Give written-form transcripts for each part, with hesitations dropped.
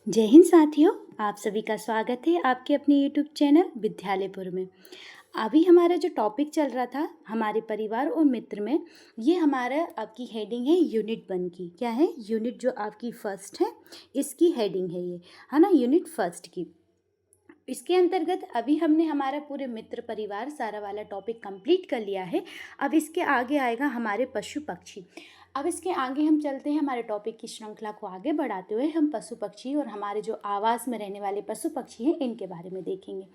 जय हिंद साथियों, आप सभी का स्वागत है आपके अपने यूट्यूब चैनल विद्यालयपुर में। अभी हमारा जो टॉपिक चल रहा था हमारे परिवार और मित्र में, ये हमारा आपकी हेडिंग है यूनिट 1 की। क्या है? यूनिट जो आपकी फर्स्ट है, इसकी हेडिंग है ये, है ना, यूनिट फर्स्ट की। इसके अंतर्गत अभी हमने हमारा पूरे मित्र परिवार सारा वाला टॉपिक कंप्लीट कर लिया है। अब इसके आगे आएगा हमारे पशु पक्षी। अब इसके आगे हम चलते हैं, हमारे टॉपिक की श्रृंखला को आगे बढ़ाते हुए हम पशु पक्षी और हमारे जो आवास में रहने वाले पशु पक्षी हैं इनके बारे में देखेंगे।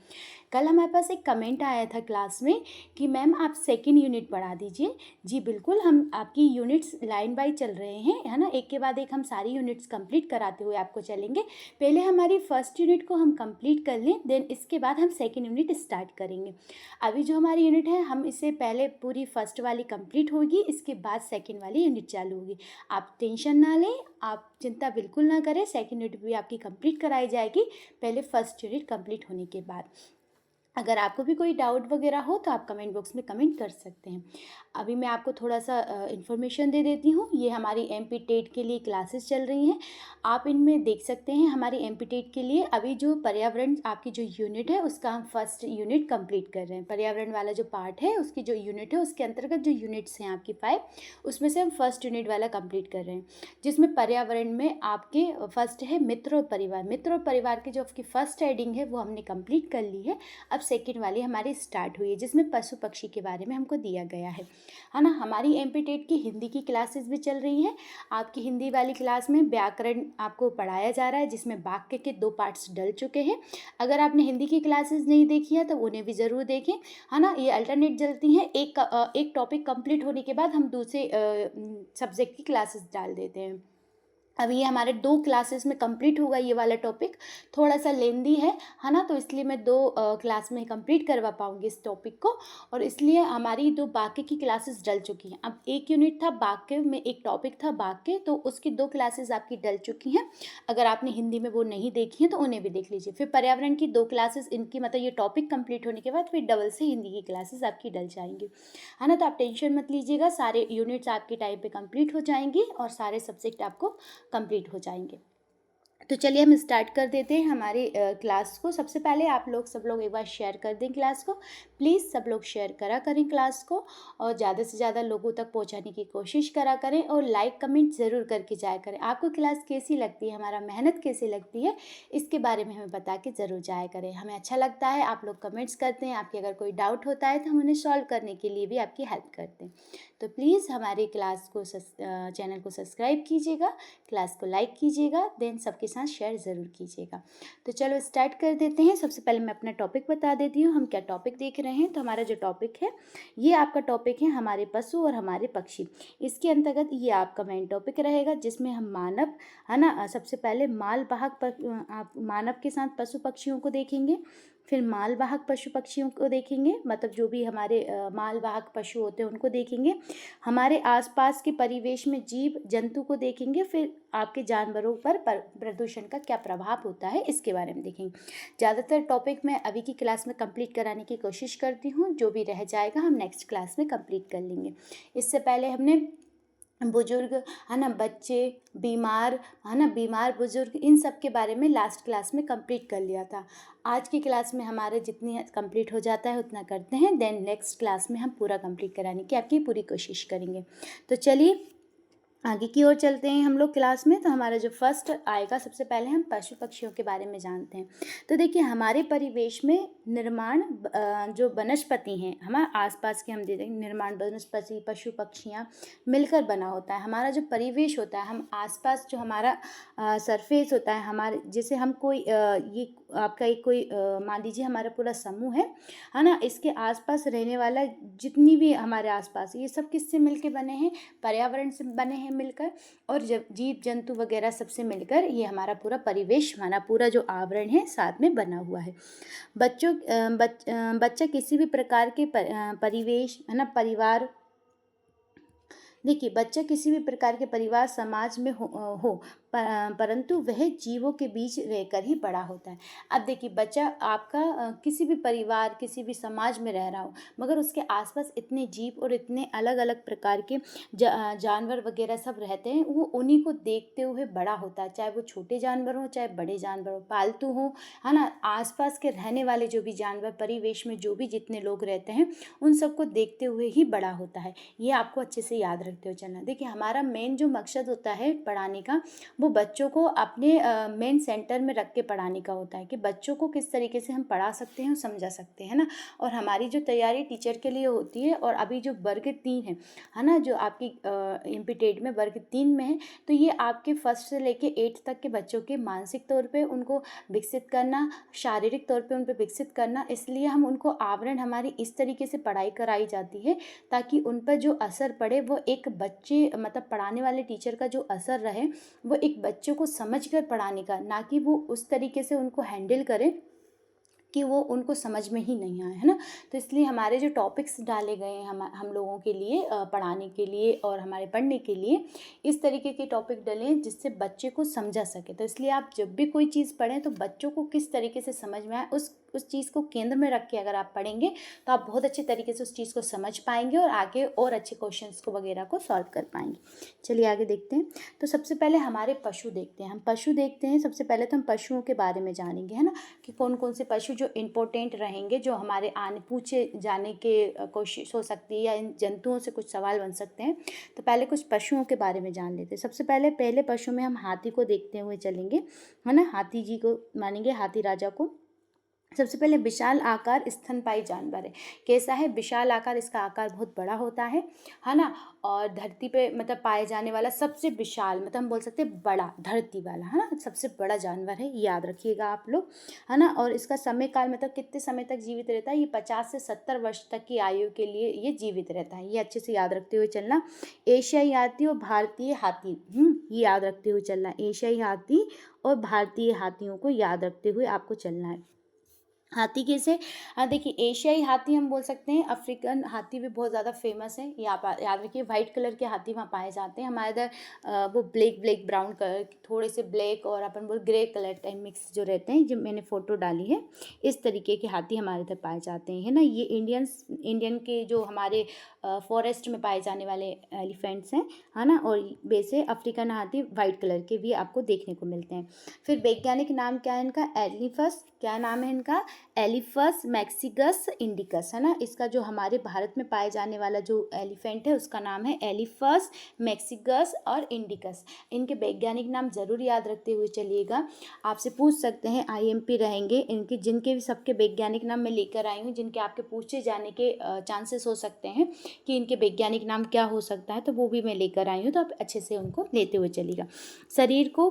कल हमारे पास एक कमेंट आया था क्लास में कि मैम आप सेकंड यूनिट पढ़ा दीजिए। जी बिल्कुल, हम आपकी यूनिट्स लाइन बाय चल रहे हैं, है ना, एक के बाद एक हम सारी यूनिट्स कंप्लीट कराते हुए आपको चलेंगे। पहले हमारी फर्स्ट यूनिट को हम कंप्लीट कर लें, देन इसके बाद हम सेकंड यूनिट स्टार्ट करेंगे। अभी जो हमारी यूनिट है, हम इससे पहले पूरी फर्स्ट वाली कंप्लीट होगी, इसके बाद सेकंड वाली यूनिट चालू होगी। आप टेंशन ना लें, आप चिंता बिल्कुल ना करें, सेकंड यूनिट भी आपकी कंप्लीट कराई जाएगी पहले फर्स्ट यूनिट कंप्लीट होने के बाद। अगर आपको भी कोई डाउट वगैरह हो तो आप कमेंट बॉक्स में कमेंट कर सकते हैं। अभी मैं आपको थोड़ा सा इन्फॉर्मेशन दे देती हूँ। ये हमारी एमपी टेट के लिए क्लासेस चल रही हैं, आप इनमें देख सकते हैं। हमारी एमपी टेट के लिए अभी जो पर्यावरण आपकी जो यूनिट है उसका हम फर्स्ट यूनिट कंप्लीट कर रहे हैं। पर्यावरण वाला जो पार्ट है उसकी जो यूनिट है, उसके अंतर्गत जो यूनिट्स हैं आपकी 5, उसमें से हम फर्स्ट यूनिट वाला कंप्लीट कर रहे हैं, जिसमें पर्यावरण में आपके फर्स्ट है मित्र और परिवार। मित्र और परिवार की जो आपकी फर्स्ट हेडिंग है वो हमने कंप्लीट कर ली है। अब सेकंड वाली हमारी स्टार्ट हुई है, जिसमें पशु पक्षी के बारे में हमको दिया गया है ना। हमारी एमपी टेट की हिंदी की क्लासेस भी चल रही हैं। आपकी हिंदी वाली क्लास में व्याकरण आपको पढ़ाया जा रहा है, जिसमें वाक्य के 2 पार्ट्स डल चुके हैं। अगर आपने हिंदी की क्लासेस नहीं देखी है तो उन्हें भी ज़रूर देखें, है ना। ये अल्टरनेट चलती हैं, एक टॉपिक कंप्लीट होने के बाद हम दूसरे सब्जेक्ट की क्लासेस डाल देते हैं। अब ये हमारे 2 क्लासेस में कंप्लीट होगा। ये वाला टॉपिक थोड़ा सा लेंदी है ना, तो इसलिए मैं 2 क्लास में कंप्लीट करवा पाऊँगी इस टॉपिक को, और इसलिए हमारी 2 वाक्य की क्लासेस डल चुकी हैं। अब एक यूनिट था वाक्य में, एक टॉपिक था वाक्य, तो उसकी 2 क्लासेस आपकी डल चुकी हैं। अगर आपने हिंदी में वो नहीं देखी हैं तो उन्हें भी देख लीजिए। फिर पर्यावरण की 2 क्लासेस, इनकी मतलब ये टॉपिक कंप्लीट होने के बाद फिर डबल से हिंदी की क्लासेस आपकी डल जाएंगी, है ना। तो आप टेंशन मत लीजिएगा, सारे यूनिट्स आपके टाइम पे कंप्लीट हो जाएंगी और सारे सब्जेक्ट आपको कंप्लीट हो जाएंगे। तो चलिए हम स्टार्ट कर देते हैं हमारी क्लास को। सबसे पहले आप लोग सब लोग एक बार शेयर कर दें क्लास को, प्लीज़ सब लोग शेयर करा करें क्लास को, और ज़्यादा से ज़्यादा लोगों तक पहुंचाने की कोशिश करा करें, और लाइक कमेंट ज़रूर करके जाया करें। आपको क्लास कैसी लगती है, हमारा मेहनत कैसी लगती है, इसके बारे में हमें बता के ज़रूर जाया करें। हमें अच्छा लगता है आप लोग कमेंट्स करते हैं। आपके अगर कोई डाउट होता है तो हम उन्हें सॉल्व करने के लिए भी आपकी हेल्प करते हैं। तो प्लीज़ हमारी क्लास को चैनल को सब्सक्राइब कीजिएगा, क्लास को लाइक कीजिएगा, देन सबके साथ शेयर ज़रूर कीजिएगा। तो चलो स्टार्ट कर देते हैं। सबसे पहले मैं अपना टॉपिक बता देती हूँ, हम क्या टॉपिक देख रहे हैं। तो हमारा जो टॉपिक है, ये आपका टॉपिक है हमारे पशु और हमारे पक्षी। इसके अंतर्गत ये आपका मेन टॉपिक रहेगा, जिसमें हम मानव, है ना, सबसे पहले मालवाहक आप मानव के साथ पशु पक्षियों को देखेंगे, फिर मालवाहक पशु पक्षियों को देखेंगे, मतलब जो भी हमारे मालवाहक पशु होते हैं उनको देखेंगे। हमारे आसपास के परिवेश में जीव जंतु को देखेंगे, फिर आपके जानवरों पर प्रदूषण का क्या प्रभाव होता है इसके बारे में देखेंगे। ज़्यादातर टॉपिक मैं अभी की क्लास में कंप्लीट कराने की कोशिश करती हूँ, जो भी रह जाएगा हम नेक्स्ट क्लास में कंप्लीट कर लेंगे। इससे पहले हमने बुजुर्ग, है ना, बच्चे, बीमार, है ना, बीमार बुजुर्ग, इन सब के बारे में लास्ट क्लास में कंप्लीट कर लिया था। आज की क्लास में हमारे जितनी कंप्लीट हो जाता है उतना करते हैं, देन नेक्स्ट क्लास में हम पूरा कंप्लीट कराने की आपकी पूरी कोशिश करेंगे। तो चलिए आगे की ओर चलते हैं हम लोग क्लास में। तो हमारा जो फर्स्ट आएगा, सबसे पहले हम पशु पक्षियों के बारे में जानते हैं। तो देखिए, हमारे परिवेश में निर्माण जो वनस्पति हैं, हमारे आसपास के हम देखें निर्माण वनस्पति पशु पक्षियाँ मिलकर बना होता है। हमारा जो परिवेश होता है, हम आसपास जो हमारा सरफेस होता है, हमारे जैसे हम कोई ये आपका एक कोई मान लीजिए हमारा पूरा समूह है ना, इसके आसपास रहने वाला जितनी भी हमारे आसपास, ये सब किससे मिलके बने हैं? पर्यावरण से बने हैं मिलकर, और जब जीव जंतु वगैरह सबसे मिलकर ये हमारा पूरा परिवेश, हमारा पूरा जो आवरण है साथ में बना हुआ है। बच्चा किसी भी प्रकार के परिवेश, है ना, परिवार, देखिए बच्चा किसी भी प्रकार के परिवार समाज में हो परंतु वह जीवों के बीच रहकर ही बड़ा होता है। अब देखिए, बच्चा आपका किसी भी परिवार, किसी भी समाज में रह रहा हो, मगर उसके आसपास इतने जीव और इतने अलग अलग प्रकार के जानवर वगैरह सब रहते हैं, वो उन्हीं को देखते हुए बड़ा होता है। चाहे वो छोटे जानवर हों, चाहे बड़े जानवर हों, पालतू हों, है ना। आसपास के रहने वाले जो भी जानवर, परिवेश में जो भी जितने लोग रहते हैं, उन सबको देखते हुए ही बड़ा होता है। ये आपको अच्छे से याद रखते हुए चलना। देखिए, हमारा मेन जो मकसद होता है पढ़ाने का, वो बच्चों को अपने मेन सेंटर में रख के पढ़ाने का होता है, कि बच्चों को किस तरीके से हम पढ़ा सकते हैं और समझा सकते हैं ना। और हमारी जो तैयारी टीचर के लिए होती है, और अभी जो वर्ग 3 है ना, जो आपकी एमपी टेट में वर्ग 3 में है, तो ये आपके फर्स्ट से लेके 8th तक के बच्चों के मानसिक तौर पे उनको विकसित करना, शारीरिक तौर पे उन पे विकसित करना। इसलिए हम उनको आवरण, हमारी इस तरीके से पढ़ाई कराई जाती है ताकि उन पर जो असर पड़े वो एक बच्चे, मतलब पढ़ाने वाले टीचर का जो असर रहे, वो एक बच्चों को समझ कर पढ़ाने का, ना कि वो उस तरीके से उनको हैंडल करे कि वो उनको समझ में ही नहीं आए, है ना। तो इसलिए हमारे जो टॉपिक्स डाले गए हैं हम लोगों के लिए पढ़ाने के लिए और हमारे पढ़ने के लिए, इस तरीके के टॉपिक डले हैं जिससे बच्चे को समझा सके। तो इसलिए आप जब भी कोई चीज़ पढ़ें तो बच्चों को किस तरीके से समझ में आए, उस चीज़ को केंद्र में रख के अगर आप पढ़ेंगे तो आप बहुत अच्छे तरीके से उस चीज़ को समझ पाएंगे और आगे और अच्छे क्वेश्चंस को वगैरह को सॉल्व कर पाएंगे। चलिए आगे देखते हैं। तो सबसे पहले हमारे पशु देखते हैं। हम पशु देखते हैं, सबसे पहले तो हम पशुओं के बारे में जानेंगे, है ना, कि कौन कौन से पशु जो इम्पोर्टेंट रहेंगे, जो हमारे आने पूछे जाने के कोशिश हो सकती है, या इन जंतुओं से कुछ सवाल बन सकते हैं। तो पहले कुछ पशुओं के बारे में जान लेते हैं। सबसे पहले पशु में हम हाथी को देखते हुए चलेंगे, है ना। हाथी जी को मानेंगे, हाथी राजा को। सबसे पहले विशाल आकार स्तनपायी जानवर है। कैसा है? विशाल आकार, इसका आकार बहुत बड़ा होता है ना। और धरती पे मतलब पाए जाने वाला सबसे विशाल, मतलब हम बोल सकते हैं बड़ा, धरती वाला, है ना, सबसे बड़ा जानवर है, याद रखिएगा आप लोग, है ना। और इसका समय काल, मतलब कितने समय तक जीवित रहता है, ये 50 से 70 वर्ष तक की आयु के लिए ये जीवित रहता है। ये अच्छे से याद रखते हुए चलना। एशियाई हाथी और भारतीय हाथी, ये याद रखते हुए चलना। एशियाई हाथी और भारतीय हाथियों को याद रखते हुए आपको चलना है। हाथी कैसे? देखिए, एशियाई हाथी हम बोल सकते हैं, अफ्रीकन हाथी भी बहुत ज़्यादा फेमस है। ये आप याद रखिए, वाइट कलर के हाथी वहाँ पाए जाते हैं। हमारे इधर वो ब्लैक ब्राउन कलर, थोड़े से ब्लैक और अपन बोल ग्रे कलर टाइप मिक्स जो रहते हैं, जो मैंने फ़ोटो डाली है, इस तरीके के हाथी हमारे इधर पाए जाते हैं, है ना। ये इंडियन के जो हमारे फॉरेस्ट में पाए जाने वाले एलिफेंट्स हैं, है ना। और वैसे अफ्रीकन हाथी वाइट कलर के भी आपको देखने को मिलते हैं। फिर वैज्ञानिक नाम क्या है इनका? एलिफस, क्या नाम है इनका? एलिफस मैक्सिकस इंडिकस, है ना। इसका जो हमारे भारत में पाए जाने वाला जो एलिफेंट है उसका नाम है एलिफस मैक्सिकस और इंडिकस। इनके वैज्ञानिक नाम जरूर याद रखते हुए चलिएगा। आपसे पूछ सकते हैं, आईएमपी रहेंगे इनके, जिनके भी सबके वैज्ञानिक नाम मैं लेकर आई हूँ, जिनके आपके पूछे जाने के चांसेस हो सकते हैं कि इनके वैज्ञानिक नाम क्या हो सकता है, तो वो भी मैं लेकर आई हूँ, तो आप अच्छे से उनको लेते हुए चलिएगा। शरीर को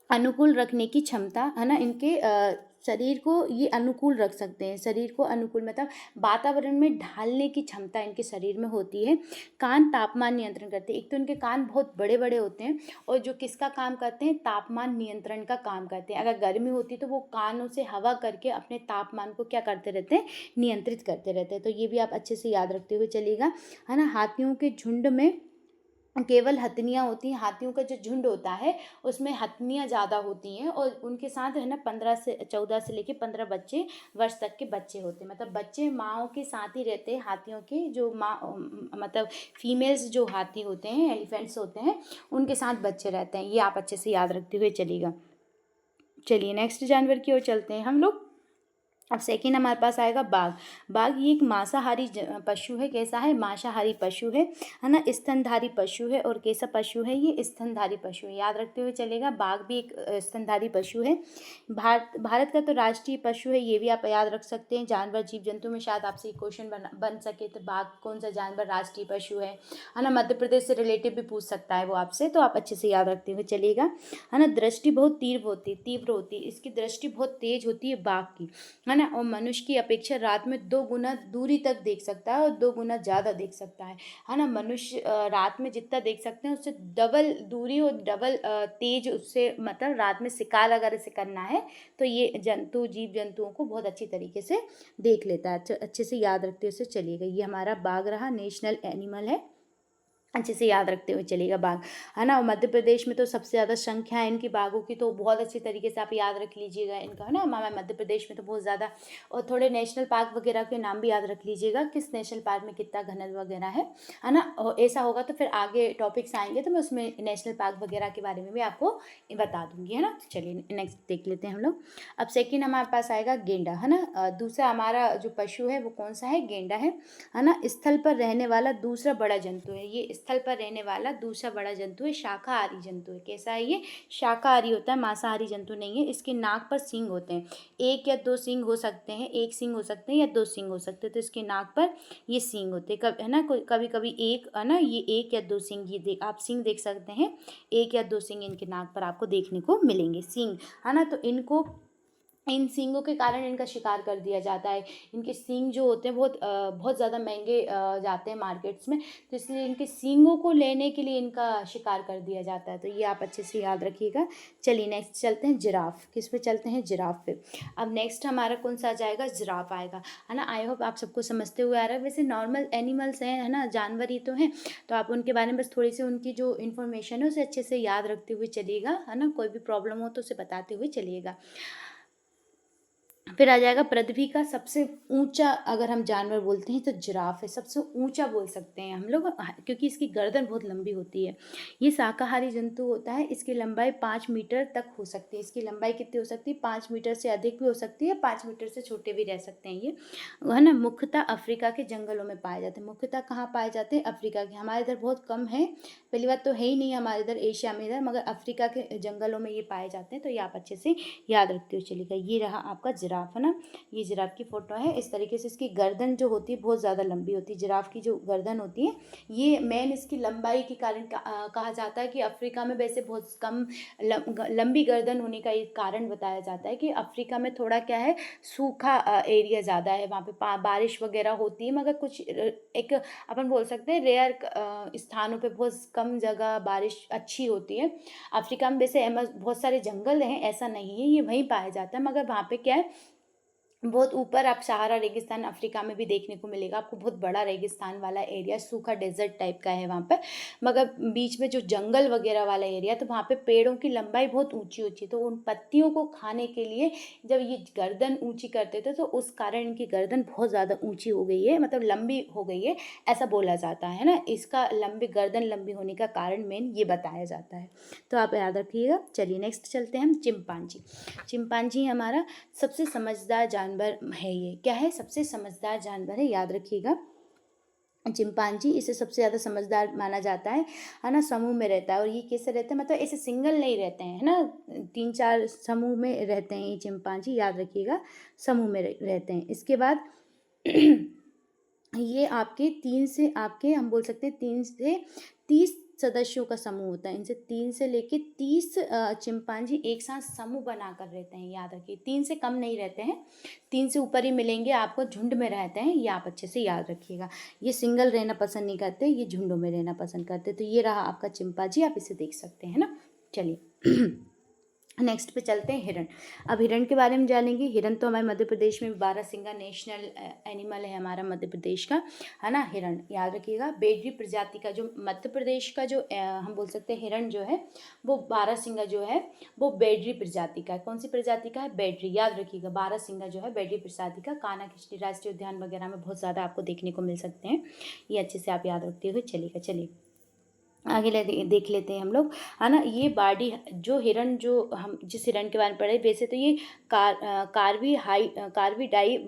अनुकूल रखने की क्षमता, है ना, इनके शरीर को ये अनुकूल रख सकते हैं। शरीर को अनुकूल मतलब वातावरण में ढालने की क्षमता इनके शरीर में होती है। कान तापमान नियंत्रण करते हैं। एक तो इनके कान बहुत बड़े बड़े होते हैं, और जो किसका काम करते हैं? तापमान नियंत्रण का काम करते हैं। अगर गर्मी होती है तो वो कानों से हवा करके अपने तापमान को क्या करते रहते हैं? नियंत्रित करते रहते हैं। तो ये भी आप अच्छे से याद रखते हुए चलिएगा, है ना। हाथियों के झुंड में केवल हथनियाँ होती हैं। हाथियों का जो झुंड होता है उसमें हथनियाँ ज़्यादा होती हैं, और उनके साथ है ना 14 से लेके 15 बच्चे, वर्ष तक के बच्चे होते हैं। मतलब बच्चे माँओं के साथ ही रहते हैं। हाथियों के जो माँ, मतलब फीमेल्स जो हाथी होते हैं, एलिफेंट्स होते हैं, उनके साथ बच्चे रहते हैं। ये आप अच्छे से याद रखते हुए चलिएगा। चलिए नेक्स्ट जानवर की ओर चलते हैं हम लोग। अब सेकेंड हमारे पास आएगा बाघ। बाघ ये एक मांसाहारी पशु है। कैसा है? मांसाहारी पशु है ना। स्तनधारी पशु है। और कैसा पशु है? ये स्तनधारी पशु है। याद रखते हुए चलेगा, बाघ भी एक स्तनधारी पशु है। भारत का तो राष्ट्रीय पशु है, ये भी आप याद रख सकते हैं। जानवर जीव जंतु में शायद आपसे क्वेश्चन बन सके, तो बाघ कौन सा जानवर राष्ट्रीय पशु है ना। मध्य प्रदेश से रिलेटिव भी पूछ सकता है वो आपसे, तो आप अच्छे से याद रखते हुए चलिएगा, है ना। दृष्टि बहुत तीव्र होती है। इसकी दृष्टि बहुत तेज होती है बाघ की, है ना। और मनुष्य की अपेक्षा रात में 2 गुना दूरी तक देख सकता है और 2 गुना ज़्यादा देख सकता है ना। मनुष्य रात में जितना देख सकते हैं उससे डबल दूरी और डबल तेज, उससे मतलब रात में शिकार अगर इसे करना है तो ये जीव जंतुओं को बहुत अच्छी तरीके से देख लेता है। अच्छे से याद रखते हुए उसे चलिएगा। ये हमारा बाघ रहा, नेशनल एनिमल है। अच्छे से याद रखते हुए चलिएगा बाघ, है ना। मध्य प्रदेश में तो सबसे ज़्यादा संख्या है इनकी बाघों की, तो बहुत अच्छी तरीके से आप याद रख लीजिएगा इनका, है ना। हमारे मध्य प्रदेश में तो बहुत ज़्यादा, और थोड़े नेशनल पार्क वगैरह के नाम भी याद रख लीजिएगा, किस नेशनल पार्क में कितना घनत्व वगैरह है ना। और ऐसा होगा तो फिर आगे टॉपिक्स आएंगे तो मैं उसमें नेशनल पार्क वगैरह के बारे में भी आपको बता दूंगी, है ना। चलिए नेक्स्ट देख लेते हैं हम लोग। अब सेकेंड हमारे पास आएगा गेंडा, है ना। दूसरा हमारा जो पशु है वो कौन सा है, गेंडा है ना। स्थल पर रहने वाला दूसरा बड़ा जंतु है, ये स्थल पर रहने वाला दूसरा बड़ा जंतु है, शाकाहारी जंतु है। कैसा है ये, शाकाहारी होता है, मांसाहारी जंतु नहीं है। इसके नाक पर सींग होते हैं, एक या दो सींग हो सकते हैं, एक सींग हो सकते हैं या दो सींग हो सकते हैं। तो इसके नाक पर ये सींग होते हैं, है ना। कभी कभी एक, है ना, ये एक या दो सींग, ये आप सींग देख सकते हैं, एक या दो सींग इनके नाक पर आपको देखने को मिलेंगे, सींग, है ना। तो इनको, इन सींगों के कारण इनका शिकार कर दिया जाता है। इनके सींग जो होते हैं बहुत ज़्यादा महंगे जाते हैं मार्केट्स में, तो इसलिए इनके सींगों को लेने के लिए इनका शिकार कर दिया जाता है। तो ये आप अच्छे से याद रखिएगा। चलिए नेक्स्ट चलते हैं जिराफ, किस पे चलते हैं, जिराफ पे। अब नेक्स्ट हमारा कौन सा आ जाएगा, जिराफ आएगा, है ना। आई होप आप सबको समझते हुए आ रहा है। वैसे नॉर्मल एनिमल्स हैं, है ना, जानवर ही तो हैं, तो आप उनके बारे में बस थोड़ी सी उनकी जो इन्फॉर्मेशन है उसे अच्छे से याद रखते हुए चलिएगा, है ना। कोई भी प्रॉब्लम हो तो उसे बताते हुए चलिएगा। फिर आ जाएगा पृथ्वी का सबसे ऊंचा, अगर हम जानवर बोलते हैं तो जिराफ है, सबसे ऊंचा बोल सकते हैं हम लोग, क्योंकि इसकी गर्दन बहुत लंबी होती है। ये शाकाहारी जंतु होता है, इसकी लंबाई 5 मीटर तक हो सकती है। इसकी लंबाई कितनी हो सकती है, 5 मीटर से अधिक भी हो सकती है, 5 मीटर से छोटे भी रह सकते हैं ये, है ना। मुख्यतः अफ्रीका के जंगलों में पाए जाते हैं। मुख्यतः कहाँ पाए जाते हैं, अफ्रीका के, हमारे इधर बहुत कम है। पहली बात तो है ही नहीं हमारे इधर एशिया में इधर, मगर अफ्रीका के जंगलों में ये पाए जाते हैं। तो ये आप अच्छे से याद रखते हुए चलिएगा। ये रहा आपका जिराफ, है ना। ये जिराफ की फोटो है। इस तरीके से इसकी गर्दन जो होती है बहुत ज़्यादा लंबी होती है। जिराफ की जो गर्दन होती है, ये मेन इसकी लंबाई के कारण कहा जाता है कि अफ्रीका में वैसे बहुत कम लंबी गर्दन होने का एक कारण बताया जाता है कि अफ्रीका में थोड़ा क्या है, सूखा एरिया ज़्यादा है, वहाँ पे बारिश वगैरह होती है, मगर कुछ एक अपन बोल सकते हैं रेयर स्थानों पे बहुत कम जगह बारिश अच्छी होती है। अफ्रीका में वैसे बहुत सारे जंगल हैं, ऐसा नहीं है, ये वहीं पाया जाता है, मगर वहाँ पे क्या है, बहुत ऊपर आप सहारा रेगिस्तान अफ्रीका में भी देखने को मिलेगा आपको, बहुत बड़ा रेगिस्तान वाला एरिया, सूखा डेजर्ट टाइप का है वहाँ पर। मगर बीच में जो जंगल वगैरह वाला एरिया, तो वहाँ पे पेड़ों की लंबाई बहुत ऊंची ऊंची, तो उन पत्तियों को खाने के लिए जब ये गर्दन ऊंची करते थे तो उस कारण इनकी गर्दन बहुत ज़्यादा ऊंची हो गई है, मतलब लंबी हो गई है, ऐसा बोला जाता है ना। इसका लंबी गर्दन लंबी होने का कारण मेन ये बताया जाता है, तो आप याद रखिएगा। चलिए नेक्स्ट चलते हैं हम, चिंपांजी। चिंपांजी हमारा सबसे समझदार जानवर है। ये क्या है, सबसे समझदार जानवर है, याद रखिएगा। चिंपांजी, इसे सबसे ज़्यादा समझदार माना जाता है ना। समूह में रहता है, और ये कैसे रहते हैं, मतलब ऐसे सिंगल नहीं रहते हैं, है ना, 3-4 समूह में रहते हैं ये चिंपांजी, याद रखिएगा, समूह में रहते हैं। इसके बाद ये आपके 3 से आपके, हम बोल सकते हैं 3 से 30 सदस्यों का समूह होता है। इनसे 3 से लेके 30 चिंपांजी एक साथ समूह बनाकर रहते हैं, याद रखिए। 3 से कम नहीं रहते हैं, 3 से ऊपर ही मिलेंगे आपको, झुंड में रहते हैं, ये आप अच्छे से याद रखिएगा। ये सिंगल रहना पसंद नहीं करते, ये झुंडों में रहना पसंद करते। तो ये रहा आपका चिंपांजी, आप इसे देख सकते हैं ना। चलिए नेक्स्ट पे चलते हैं, हिरण। अब हिरण के बारे में जानेंगे। हिरण तो हमारे मध्य प्रदेश में बारहसिंगा नेशनल एनिमल है हमारा मध्य प्रदेश का, है ना। हिरण याद रखिएगा, बेडरी प्रजाति का, जो मध्य प्रदेश का जो हम बोल सकते हैं हिरण जो है, वो बारहसिंगा जो है वो बेडरी प्रजाति का है। कौन सी प्रजाति का है, बेडरी, याद रखिएगा। बारहसिंगा जो है बेडरी प्रजाति का, कान्हा राष्ट्रीय उद्यान वगैरह में बहुत ज़्यादा आपको देखने को मिल सकते हैं, ये अच्छे से आप याद रखते हुए चलिएगा। चलिए आगे देख लेते हैं हम लोग, है ना। ये बाडी, जो हिरण, जो हम जिस हिरण के बारे में पढ़े, वैसे तो ये कार्विडाई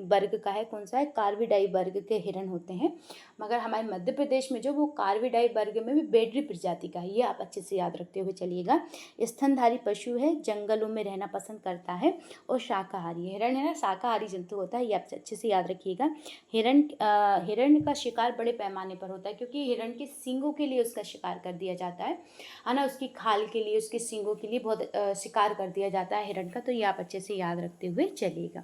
वर्ग का है। कौन सा है, कार्विडाई वर्ग के हिरण होते हैं, मगर हमारे मध्य प्रदेश में जो वो कार्विडाई वर्ग में भी बेडरी प्रजाति का है, ये आप अच्छे से याद रखते हुए चलिएगा। स्तनधारी पशु है, जंगलों में रहना पसंद करता है, और शाकाहारी है। हिरण है ना, शाकाहारी जंतु होता है, ये आप अच्छे से याद रखिएगा। हिरण का शिकार बड़े पैमाने पर होता है, क्योंकि हिरण के सींगों के लिए उसका शिकार कर दिया जाता है ना। उसकी खाल के लिए, उसके सींगों के लिए बहुत शिकार कर दिया जाता है हिरण का, तो ये आप अच्छे से याद रखते हुए चलिएगा।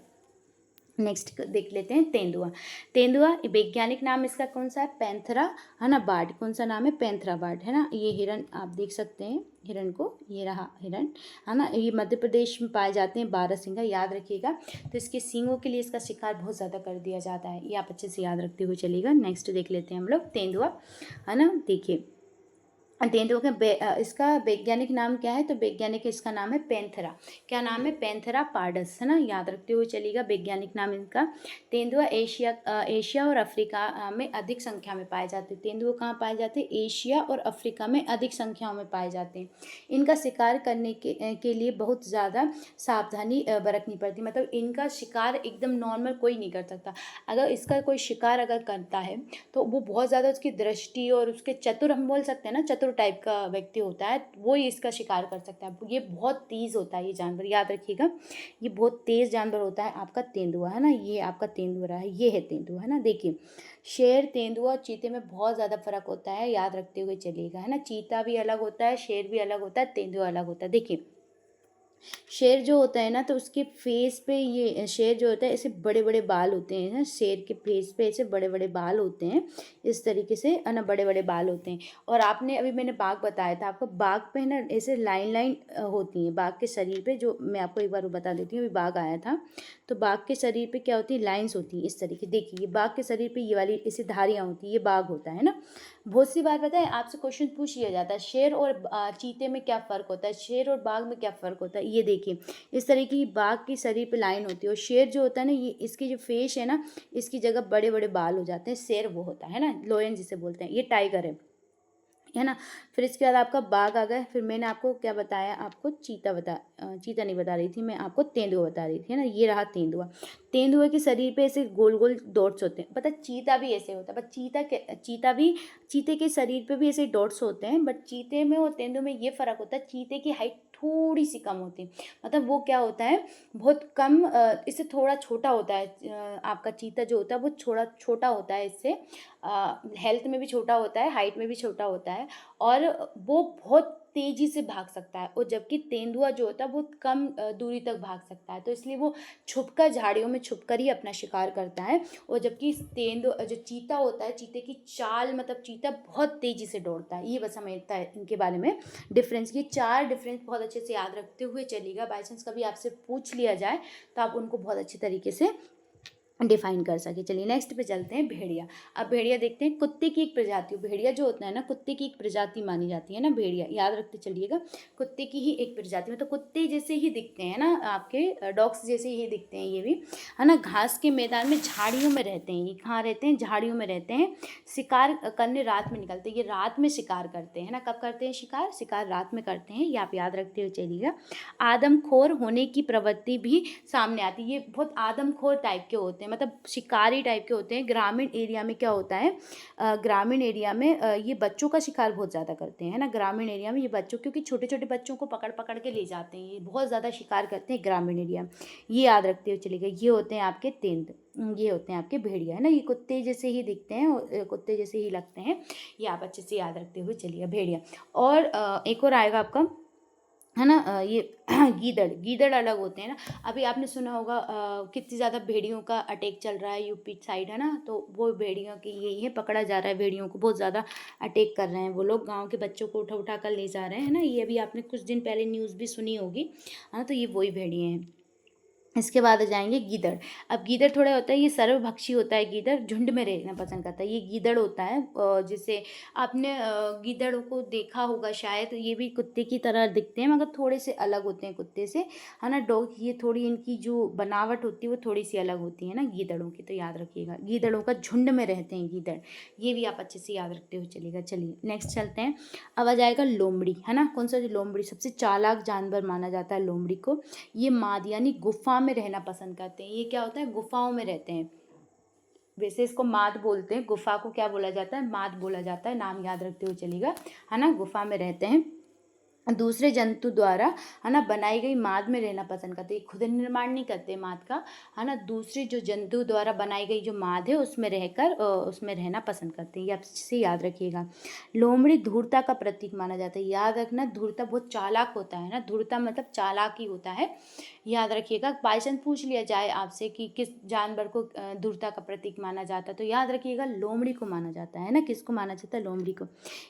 नेक्स्ट देख लेते हैं, तेंदुआ। तेंदुआ वैज्ञानिक नाम इसका कौन सा है, पैंथरा, है ना, बार्ड। कौन सा नाम है, पैंथरा बार्ड, है ना। ये हिरण आप देख सकते हैं, हिरण को, ये रहा हिरण, है ना। ये मध्य प्रदेश में पाए जाते हैं, बारहसिंगा, याद रखिएगा। तो इसके सींगों के लिए इसका शिकार बहुत ज़्यादा कर दिया जाता है, ये आप अच्छे से याद रखते हुए चलिएगा। नेक्स्ट देख लेते हैं हम लोग, तेंदुआ, है ना। देखिए तेंदुआ के इसका वैज्ञानिक नाम क्या है? तो वैज्ञानिक इसका नाम है पैंथेरा। क्या नाम है? पैंथेरा पार्डस, है ना, याद रखते हुए चलिएगा वैज्ञानिक नाम इनका। तेंदुआ एशिया और अफ्रीका में अधिक संख्या में पाए जाते हैं। तेंदुआ कहाँ पाए जाते हैं? एशिया और अफ्रीका में अधिक संख्याओं में पाए जाते हैं। इनका शिकार करने के लिए बहुत ज़्यादा सावधानी बरतनी पड़ती है। मतलब इनका शिकार एकदम नॉर्मल कोई नहीं कर सकता। अगर इसका कोई शिकार अगर करता है तो वो बहुत ज़्यादा उसकी दृष्टि और उसके चतुर, हम बोल सकते हैं ना, चतुर टाइप का व्यक्ति होता है, वो ही इसका शिकार कर सकता है। ये बहुत तेज़ होता है ये जानवर, याद रखिएगा, ये बहुत तेज़ जानवर होता है आपका तेंदुआ, है ना। ये आपका तेंदुआ रहा है, ये है तेंदुआ, है ना। देखिए, शेर, तेंदुआ और चीते में बहुत ज़्यादा फर्क होता है, याद रखते हुए चलिएगा, है ना। चीता भी अलग होता है, शेर भी अलग होता है, तेंदुआ अलग होता है। देखिए, शेर जो होता है ना, तो उसके फेस पे, ये शेर जो होता है ऐसे बड़े बड़े बाल होते हैं ना, शेर के फेस पे ऐसे बड़े बड़े बाल होते हैं, इस तरीके से, है ना, बड़े बड़े बाल होते हैं। और आपने अभी, मैंने बाघ बताया था आपको, बाघ पे ना ऐसे लाइन लाइन होती हैं बाघ के शरीर पे, जो मैं आपको एक बार बता देती हूँ। अभी बाघ आया था, तो बाघ के शरीर पे क्या होती है? लाइन्स होती हैं इस तरीके। देखिए, ये बाघ के शरीर पे ये वाली ऐसे धारियाँ होती हैं, ये बाघ होता है ना। बहुत सी बार पता है आपसे क्वेश्चन पूछ लिया जाता है, शेर और चीते में क्या फ़र्क होता है, शेर और बाघ में क्या फ़र्क होता है। ये देखिए, इस तरह की बाघ की शरीर पे लाइन होती है, और शेर जो होता है ना, ये इसकी जो फेस है ना, इसकी जगह बड़े बड़े बाल हो जाते हैं। शेर वो होता है ना, लोयन जिसे बोलते हैं, ये टाइगर है ना। फिर इसके बाद आपका बाघ आ गया। फिर मैंने आपको क्या बताया? आपको चीता नहीं बता रही थी मैं, आपको तेंदुआ बता रही थी, है ना। ये रहा तेंदुआ। तेंदुआ के शरीर पे ऐसे गोल गोल डॉट्स होते हैं। पता है, चीता भी ऐसे होता है, बट चीते के शरीर पे भी ऐसे डॉट्स होते हैं, बट चीते में और तेंदुए में ये फ़र्क होता है, चीते की हाइट थोड़ी सी कम होती है। मतलब वो क्या होता है, बहुत कम, इससे थोड़ा छोटा होता है। आपका चीता जो होता है वो थोड़ा छोटा होता है इससे, हेल्थ में भी छोटा होता है, हाइट में भी छोटा होता है, और वो बहुत तेज़ी से भाग सकता है। और जबकि तेंदुआ जो होता है वो कम दूरी तक भाग सकता है, तो इसलिए वो छुपकर, झाड़ियों में छुपकर ही अपना शिकार करता है। और जबकि तेंदुआ जो चीता होता है, चीते की चाल, मतलब चीता बहुत तेज़ी से दौड़ता है। ये बस हमें इतना है इनके बारे में डिफरेंस। ये 4 डिफरेंस बहुत अच्छे से याद रखते हुए चलिएगा। बाई चांस कभी आपसे पूछ लिया जाए तो आप उनको बहुत अच्छे तरीके से डिफाइन कर सके। चलिए नेक्स्ट पे चलते हैं, भेड़िया। अब भेड़िया देखते हैं, कुत्ते की एक प्रजाति, भेड़िया जो होता है ना, कुत्ते की एक प्रजाति मानी जाती है ना भेड़िया, याद रखते चलिएगा, कुत्ते की ही एक प्रजाति, मतलब कुत्ते जैसे ही दिखते हैं ना, आपके डॉग्स जैसे ही दिखते हैं ये भी, है ना। घास के मैदान में, झाड़ियों में रहते हैं। ये कहाँ रहते हैं? झाड़ियों में रहते हैं। शिकार करने रात में निकलते हैं, ये रात में शिकार करते हैं ना। कब करते हैं शिकार? शिकार रात में करते हैं, ये आप याद रखते हुए चलिएगा। आदमखोर होने की प्रवृत्ति भी सामने आती है। ये बहुत आदमखोर टाइप के होते हैं, मतलब शिकारी टाइप के होते हैं। ग्रामीण एरिया में क्या होता है, ग्रामीण एरिया में ये बच्चों का शिकार बहुत ज़्यादा करते हैं, है ना। ग्रामीण एरिया में ये बच्चों, क्योंकि छोटे छोटे बच्चों को पकड़ पकड़ के ले जाते हैं, ये बहुत ज़्यादा शिकार करते हैं ग्रामीण एरिया में। ये याद रखते हुए चलिएगा। ये होते हैं आपके ये होते हैं आपके भेड़िया, है ना। ये कुत्ते जैसे ही दिखते हैं और कुत्ते जैसे ही लगते हैं, ये आप अच्छे से याद रखते हुए चलिएगा, भेड़िया। और एक और आएगा आपका, है ना, ये गीदड़ अलग होते हैं ना। अभी आपने सुना होगा कितनी ज़्यादा भेड़ियों का अटैक चल रहा है यूपी साइड, है ना। तो वो भेड़ियों की यही है, पकड़ा जा रहा है भेड़ियों को, बहुत ज़्यादा अटैक कर रहे हैं वो लोग, गांव के बच्चों को उठा उठा कर ले जा रहे हैं, है ना। ये अभी आपने कुछ दिन पहले न्यूज़ भी सुनी होगी, है ना। तो ये वही भेड़िए हैं। इसके बाद आ जाएंगे गीदड़। अब गीदड़ थोड़ा होता है, ये सर्वभक्षी होता है गीदड़, झुंड में रहना पसंद करता है। ये गीदड़ होता है, जिसे आपने गीदड़ों को देखा होगा शायद, ये भी कुत्ते की तरह दिखते हैं, मगर थोड़े से अलग होते हैं कुत्ते से, है ना। डॉग, ये थोड़ी इनकी जो बनावट होती है वो थोड़ी सी अलग होती है ना गीदड़ों की, तो याद रखिएगा। गीदड़ों का झुंड में रहते हैं गीदड़, ये भी आप अच्छे से याद रखते हुए चलिएगा। चलिए नेक्स्ट चलते हैं। अब आ जाएगा लोमड़ी, है ना। कौन सा? जो लोमड़ी सबसे चालाक जानवर माना जाता है लोमड़ी को। ये माद यानी गुफा में रहना पसंद करते हैं। ये क्या होता है? गुफाओं में रहते हैं। वैसे इसको माद बोलते हैं, गुफा को क्या बोला जाता है? माद बोला जाता है। नाम याद रखते हुए चलिएगा, है ना। गुफा में रहते हैं, दूसरे जंतु द्वारा, है ना, बनाई गई माद में रहना पसंद करते हैं। खुद निर्माण नहीं करते माद का, है ना। दूसरे जो जंतु द्वारा बनाई गई जो माद है उसमें रहकर उसमें रहना पसंद करते हैं, ये आप से याद रखिएगा। लोमड़ी धूर्तता का प्रतीक माना जाता है। याद रखना, धूर्तता बहुत चालाक होता है ना, धूर्तता मतलब चालाक ही होता है, याद रखिएगा। बाई चांस पूछ लिया जाए आपसे कि किस जानवर को धूर्तता का प्रतीक माना जाता है, तो याद रखिएगा लोमड़ी को माना जाता है ना। किसको माना जाता है? लोमड़ी को।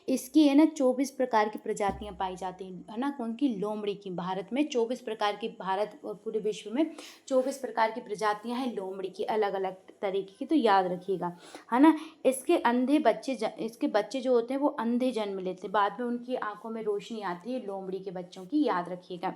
इसकी, है ना, 24 प्रकार की प्रजातियां पाई जाती हैं। है ना, कौन की, लोमड़ी की। भारत में 24 प्रकार की, भारत और पूरे विश्व में 24 प्रकार की प्रजातियां हैं लोमड़ी की, अलग अलग तरीके की, तो याद रखिएगा, है ना। इसके बच्चे जो होते हैं वो अंधे जन्म लेते हैं, बाद में उनकी आंखों में रोशनी आती है लोमड़ी के बच्चों की, याद रखिएगा।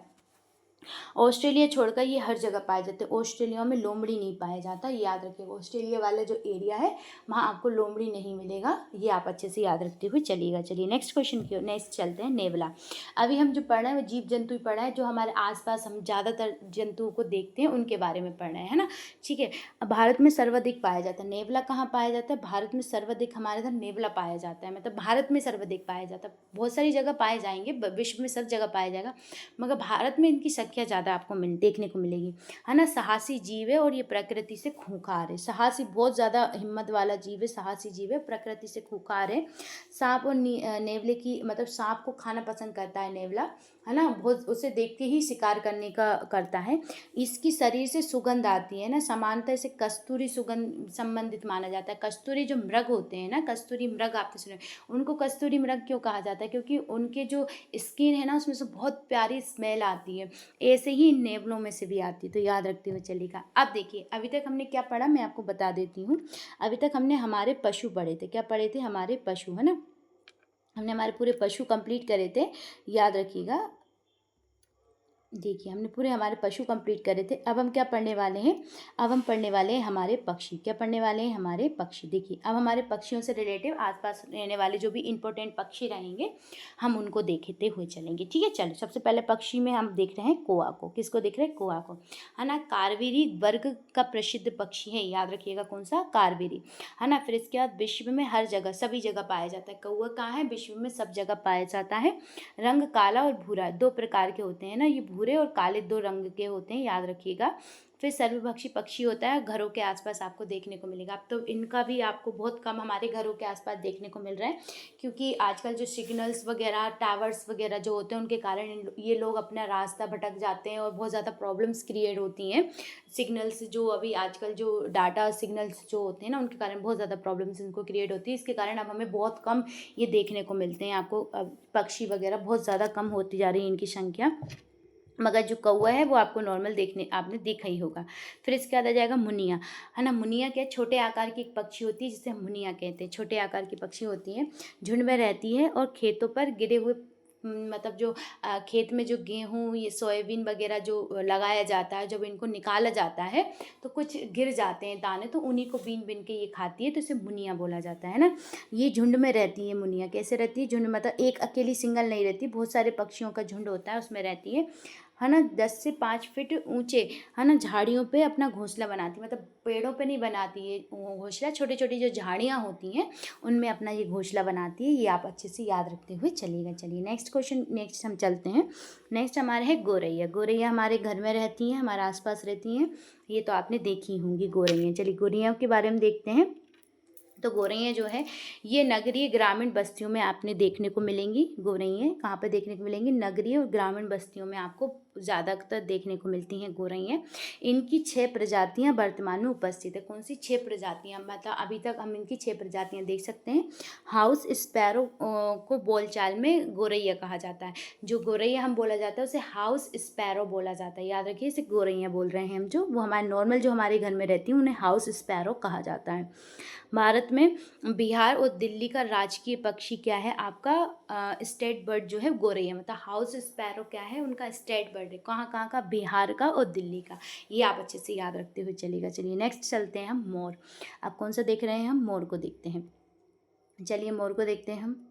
ऑस्ट्रेलिया छोड़कर ये हर जगह पाए जाते हैं, ऑस्ट्रेलिया में लोमड़ी नहीं पाया जाता, याद रखिएगा। ऑस्ट्रेलिया वाला जो एरिया है वहाँ आपको लोमड़ी नहीं मिलेगा, ये आप अच्छे से याद रखते हुए चलिएगा। चलिए नेक्स्ट क्वेश्चन की, नेक्स्ट चलते हैं। नेवला, अभी हम जो पढ़ रहे हैं वो जीव जंतु ही पढ़ रहे हैं, जो हमारे आसपास हम ज़्यादातर जंतुओं को देखते हैं उनके बारे में पढ़ रहे हैं, है ना, ठीक है। भारत में सर्वाधिक पाया जाता है नेवला, कहाँ पाया जाता है, भारत में सर्वाधिक हमारे इधर नेवला पाया जाता है, मतलब भारत में सर्वाधिक पाया जाता है। बहुत सारी जगह पाए जाएंगे, विश्व में सब जगह पाया जाएगा, मगर भारत में इनकी संख्या ज़्यादा आपको देखने को मिलेगी, है ना। साहसी जीव है और ये प्रकृति से खूंखार है, साहसी, बहुत ज़्यादा हिम्मत वाला जीव है, साहसी जीव है, प्रकृति से खूंखार है। सांप और नेवले की, मतलब सांप को खाना पसंद करता है नेवला, है ना, बहुत उसे देख के ही शिकार करने का करता है। इसकी शरीर से सुगंध आती है ना, समानता इसे कस्तूरी सुगंध संबंधित माना जाता है। कस्तूरी जो मृग होते हैं ना, कस्तूरी मृग आपने सुने, उनको कस्तूरी मृग क्यों कहा जाता है, क्योंकि उनके जो स्किन है ना उसमें से बहुत प्यारी स्मेल आती है, ऐसे ही इन नेवलों में से भी आती है, तो याद रखते हुए चलिएगा। अब देखिए अभी तक हमने क्या पढ़ा, मैं आपको बता देती हूँ। अभी तक हमने हमारे पशु पढ़े थे, क्या पढ़े थे, हमारे पशु, है ना, हमने हमारे पूरे पशु कंप्लीट करे थे, याद रखिएगा। देखिए हमने पूरे हमारे पशु कंप्लीट करे थे। अब हम क्या पढ़ने वाले हैं, अब हम पढ़ने वाले हैं हमारे पक्षी, क्या पढ़ने वाले हैं, हमारे पक्षी। देखिए अब हमारे पक्षियों से रिलेटिव आसपास रहने वाले जो भी इंपॉर्टेंट पक्षी रहेंगे हम उनको देखते हुए चलेंगे, ठीक है। चलो सबसे पहले पक्षी में हम देख रहे हैं कौआ को, किसको देख रहे हैं, कौआ को, है ना। कारवेरी वर्ग का प्रसिद्ध पक्षी है, याद रखिएगा कौन सा, कारवेरी, है ना। फिर इसके बाद विश्व में हर जगह, सभी जगह पाया जाता है, कौआ कहाँ है, विश्व में सब जगह पाया जाता है। रंग काला और भूरा, दो प्रकार के होते हैं ना, ये भूरे और काले दो रंग के होते हैं, याद रखिएगा। फिर सर्वभक्षी पक्षी होता है, घरों के आसपास आपको देखने को मिलेगा। अब तो इनका भी आपको बहुत कम हमारे घरों के आसपास देखने को मिल रहा है, क्योंकि आजकल जो सिग्नल्स वगैरह, टावर्स वगैरह जो होते हैं उनके कारण ये लोग अपना रास्ता भटक जाते हैं और बहुत ज़्यादा प्रॉब्लम्स क्रिएट होती हैं। सिग्नल्स जो अभी आजकल जो डाटा सिग्नल्स जो होते हैं ना उनके कारण बहुत ज़्यादा प्रॉब्लम्स इनको क्रिएट होती है, इसके कारण अब हमें बहुत कम ये देखने को मिलते हैं। आपको पक्षी वगैरह बहुत ज़्यादा कम होती जा रही है इनकी संख्या, मगर जो कौवा है वो आपको नॉर्मल देखने आपने देखा ही होगा। फिर इसके बाद आ जाएगा मुनिया, है ना। मुनिया क्या, छोटे आकार की एक पक्षी होती है जिसे हम मुनिया कहते हैं, छोटे आकार की पक्षी होती है, झुंड में रहती है और खेतों पर गिरे हुए, मतलब जो खेत में जो गेहूँ, ये सोयाबीन वगैरह जो लगाया जाता है, जब इनको निकाला जाता है तो कुछ गिर जाते हैं दाने, तो उन्हीं को बीन बीन के ये खाती है, तो इसे मुनिया बोला जाता है ना। ये झुंड में रहती है मुनिया, कैसे रहती है, झुंड, मतलब एक अकेली सिंगल नहीं रहती, बहुत सारे पक्षियों का झुंड होता है उसमें रहती है ना। 10 से 5 फीट ऊंचे, है ना, झाड़ियों पे अपना घोंसला बनाती है, मतलब पेड़ों पे नहीं बनाती है घोंसला, छोटी छोटी जो झाड़ियाँ होती हैं उनमें अपना ये घोंसला बनाती है, ये आप अच्छे से याद रखते हुए चलिएगा। चलिए नेक्स्ट क्वेश्चन, नेक्स्ट हम चलते हैं। नेक्स्ट हमारे है गौरैया। गौरैया हमारे घर में रहती हैं, हमारे आसपास रहती हैं, ये तो आपने देखी होंगी गौरैया। चलिए गौरैया के बारे में देखते हैं। तो गौरैया जो है ये नगरीय ग्रामीण बस्तियों में आपने देखने को मिलेंगी। गौरैया कहाँ पे देखने को मिलेंगी, नगरीय और ग्रामीण बस्तियों में आपको ज़्यादातर देखने को मिलती हैं गौरैया। इनकी 6 प्रजातियां वर्तमान में उपस्थित है। कौन सी 6 प्रजातियां, मतलब अभी तक हम इनकी 6 प्रजातियां देख सकते हैं। हाउस स्पैरो को बोलचाल में गौरैया कहा जाता है, जो गौरैया हम बोला जाता है उसे हाउस स्पैरो बोला जाता है, याद रखिए, इसे गौरैया बोल रहे हैं हम, जो वो हमारे नॉर्मल जो हमारे घर में रहती हैं उन्हें हाउस स्पैरो कहा जाता है। भारत में बिहार और दिल्ली का राजकीय पक्षी क्या है आपका, स्टेट बर्ड जो है गौरैया, मतलब हाउस स्पैरो क्या है उनका स्टेट बर्ड है, कहाँ कहाँ का, बिहार का और दिल्ली का, ये आप अच्छे से याद रखते हुए चलिएगा। चलिए नेक्स्ट चलते हैं हम मोर। आप कौन सा देख रहे हैं, हम मोर को देखते हैं। चलिए मोर को देखते हैं हम,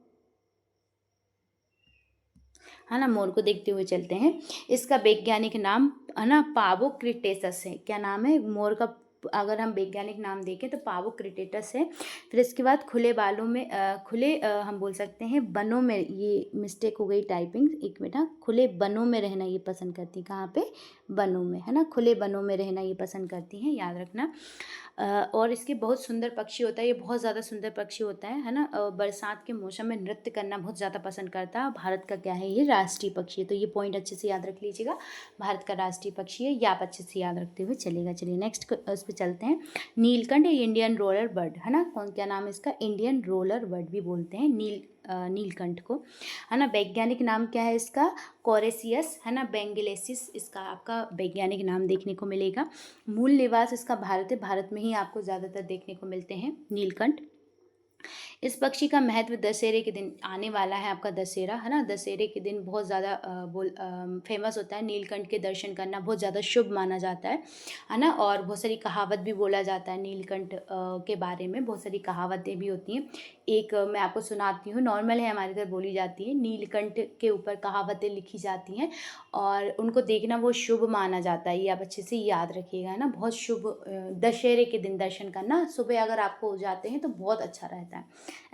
है ना, मोर को देखते हुए चलते हैं। इसका वैज्ञानिक नाम, है ना, पावो क्रिटेसस है। क्या नाम है मोर का, अगर हम वैज्ञानिक नाम देखें तो पावो क्रिटेटस है। फिर इसके बाद खुले बालों में हम बोल सकते हैं बनों में, ये मिस्टेक हो गई टाइपिंग, एक मिनट, हाँ, खुले बनों में रहना ये पसंद करती, कहाँ पे, बनों में, है ना, खुले बनों में रहना ये पसंद करती हैं, याद रखना। और इसके बहुत सुंदर पक्षी होता है, ये बहुत ज़्यादा सुंदर पक्षी होता है ना। बरसात के मौसम में नृत्य करना बहुत ज़्यादा पसंद करता है। भारत का क्या है, ये राष्ट्रीय पक्षी है, तो ये पॉइंट अच्छे से याद रख लीजिएगा, भारत का राष्ट्रीय पक्षी है, ये आप अच्छे से याद रखते हुए चलेगा। चलिए नेक्स्ट उस पर चलते हैं। नीलकंठ इंडियन रोलर बर्ड, है ना, कौन, क्या नाम है इसका, इंडियन रोलर बर्ड भी बोलते हैं, नीलकंठ को, है ना। वैज्ञानिक नाम क्या है इसका? कोरेसियस, है ना। बेंगलेसिस इसका आपका वैज्ञानिक नाम देखने को मिलेगा। मूल निवास इसका भारत है, भारत में ही आपको ज़्यादातर देखने को मिलते हैं नीलकंठ। इस पक्षी का महत्व दशहरे के दिन आने वाला है आपका दशहरा, है ना। दशहरे के दिन बहुत ज़्यादा फेमस होता है, नीलकंठ के दर्शन करना बहुत ज़्यादा शुभ माना जाता है ना। और बहुत सारी कहावत भी बोला जाता है नीलकंठ के बारे में, बहुत सारी कहावतें भी होती हैं। एक मैं आपको सुनाती हूँ, नॉर्मल है, हमारे इधर बोली जाती है। नीलकंठ के ऊपर कहावतें लिखी जाती हैं और उनको देखना बहुत शुभ माना जाता है, ये आप अच्छे से याद रखिएगा, है ना। बहुत शुभ दशहरे के दिन दर्शन करना, सुबह अगर आपको हो जाते हैं तो बहुत अच्छा रहता है,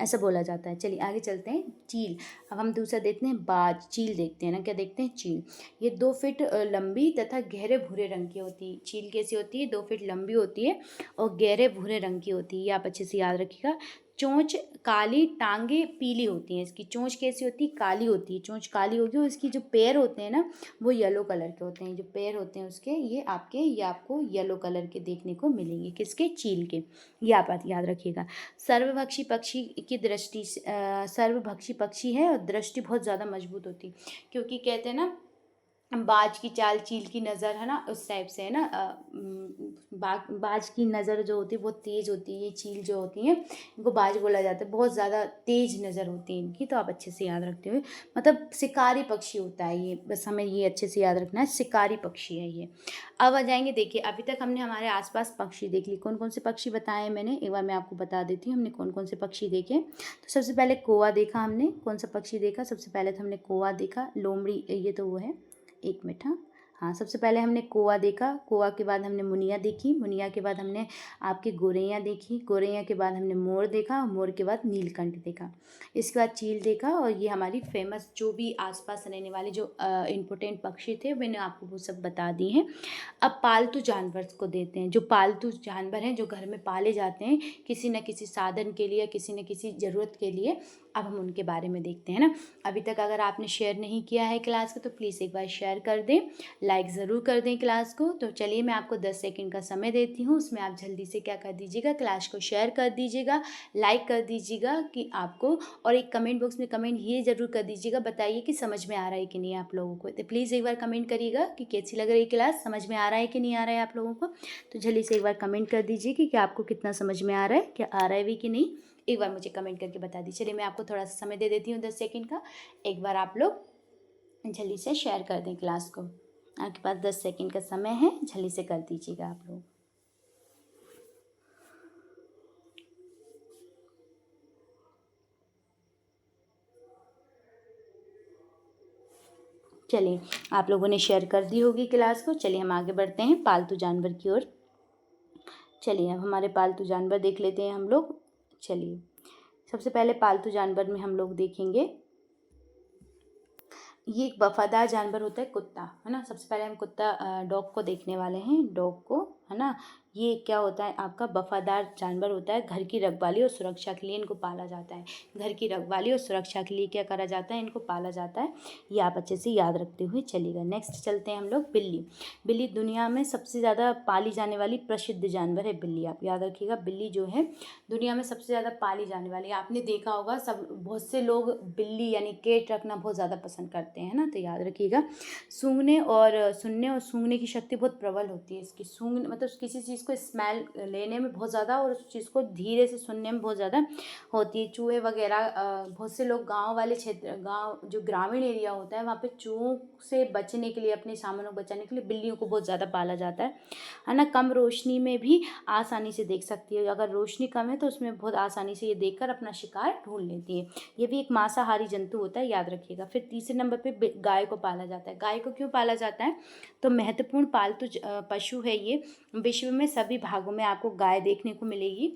ऐसा बोला जाता है। चलिए आगे चलते हैं। चील, अब हम दूसरा देखते हैं बाज। चील देखते हैं ना, क्या देखते हैं? चील। ये 2 फीट लंबी तथा गहरे भूरे रंग की होती है। चील कैसी होती है? 2 फीट लंबी होती है और गहरे भूरे रंग की होती है, ये आप अच्छे से याद रखिएगा। चोंच काली, टांगे पीली होती हैं। इसकी चोंच कैसी होती है? काली होती है, चोंच काली होगी। और इसकी जो पैर होते हैं ना, वो येलो कलर के होते हैं। जो पैर होते हैं उसके, ये आपको येलो कलर के देखने को मिलेंगे। किसके? चील के। ये आप बात याद रखिएगा। सर्वभक्षी पक्षी की दृष्टि से सर्वभक्षी पक्षी है और दृष्टि बहुत ज़्यादा मजबूत होती है, क्योंकि कहते हैं ना बाज की चाल चील की नज़र, है ना, उस टाइप से, है ना। बाज की नज़र जो होती है बहुत तेज़ होती है। ये चील जो होती हैं इनको बाज बोला जाता है, बहुत ज़्यादा तेज़ नज़र होती है इनकी, तो आप अच्छे से याद रखते हुए, मतलब शिकारी पक्षी होता है ये, बस हमें ये अच्छे से याद रखना है, शिकारी पक्षी है ये। अब आ जाएंगे, देखिए अभी तक हमने हमारे आसपास पक्षी देख लिए। कौन कौन से पक्षी बताए मैंने, एक बार मैं आपको बता देती हूँ हमने कौन कौन से पक्षी देखे। तो सबसे पहले कौवा देखा हमने। कौन सा पक्षी देखा? सबसे पहले तो हमने कौवा देखा। लोमड़ी, ये तो वो है, एक मिनट, हाँ, सबसे पहले हमने कौवा देखा। कौवा के बाद हमने मुनिया देखी। मुनिया के बाद हमने आपकी गोरैया देखी। गोरैया के बाद हमने मोर देखा। मोर के बाद नीलकंठ देखा। इसके बाद चील देखा। और ये हमारी फेमस जो भी आसपास रहने वाले जो इम्पोर्टेंट पक्षी थे मैंने आपको वो सब बता दिए हैं। अब पालतू जानवर को देते हैं। जो पालतू जानवर हैं जो घर में पाले जाते हैं किसी न किसी साधन के लिए, किसी न किसी ज़रूरत के लिए, अब हम उनके बारे में देखते हैं ना। अभी तक अगर आपने शेयर नहीं किया है क्लास को तो प्लीज़ एक बार शेयर कर दें, लाइक ज़रूर कर दें क्लास को। तो चलिए मैं आपको 10 सेकंड का समय देती हूँ, उसमें आप जल्दी से क्या कर दीजिएगा, क्लास को शेयर कर दीजिएगा, लाइक कर दीजिएगा कि आपको, और एक कमेंट बॉक्स में कमेंट ये ज़रूर कर दीजिएगा, बताइए कि समझ में आ रहा है कि नहीं आप लोगों को। तो प्लीज़ एक बार कमेंट करिएगा कि कैसी लग रही है क्लास, समझ में आ रहा है कि नहीं आ रहा है आप लोगों को। तो जल्दी से एक बार कमेंट कर दीजिए कि आपको कितना समझ में आ रहा है, क्या आ रहा है भी कि नहीं, एक बार मुझे कमेंट करके बता दीजिए। चलिए मैं आपको थोड़ा सा समय दे देती हूँ 10 सेकंड का, एक बार आप लोग जल्दी से शेयर कर दें क्लास को। आपके पास 10 सेकंड का समय है, जल्दी से कर दीजिएगा आप लोग। चलिए आप लोगों ने शेयर कर दी होगी क्लास को। चलिए हम आगे बढ़ते हैं पालतू जानवर की ओर। चलिए अब हमारे पालतू जानवर देख लेते हैं हम लोग। चलिए सबसे पहले पालतू जानवर में हम लोग देखेंगे, ये एक वफादार जानवर होता है, कुत्ता, है ना। सबसे पहले हम कुत्ता डॉग को देखने वाले हैं, डॉग को, है ना। ये क्या होता है आपका वफादार जानवर होता है। घर की रखवाली और सुरक्षा के लिए इनको पाला जाता है। घर की रखवाली और सुरक्षा के लिए क्या करा जाता है, इनको पाला जाता है। ये आप अच्छे से याद रखते हुए चलिएगा। नेक्स्ट चलते हैं हम लोग, बिल्ली। बिल्ली दुनिया में सबसे ज़्यादा पाली जाने वाली प्रसिद्ध जानवर है बिल्ली, आप याद रखिएगा। बिल्ली जो है दुनिया में सबसे ज़्यादा पाली जाने वाली, आपने देखा होगा सब, बहुत से लोग बिल्ली यानी कैट रखना बहुत ज़्यादा पसंद करते हैं ना, तो याद रखिएगा। सूंघने और सुनने और सूंघने की शक्ति बहुत प्रबल होती है इसकी। सूंघ मतलब किसी चीज़ को स्मेल लेने में बहुत ज़्यादा और उस चीज़ को धीरे से सुनने में बहुत ज़्यादा होती है। चूहे वगैरह, बहुत से लोग गांव वाले क्षेत्र, गांव जो ग्रामीण एरिया होता है वहाँ पे चूहों से बचने के लिए, अपने सामानों को बचाने के लिए बिल्लियों को बहुत ज़्यादा पाला जाता है ना। कम रोशनी में भी आसानी से देख सकती है, अगर रोशनी कम है तो उसमें बहुत आसानी से ये देखकर अपना शिकार ढूंढ लेती है। ये भी एक मांसाहारी जंतु होता है, याद रखिएगा। फिर तीसरे नंबर पे गाय को पाला जाता है। गाय को क्यों पाला जाता है, तो महत्वपूर्ण पालतू पशु है ये। विश्व में सभी भागों में आपको गाय देखने को मिलेगी।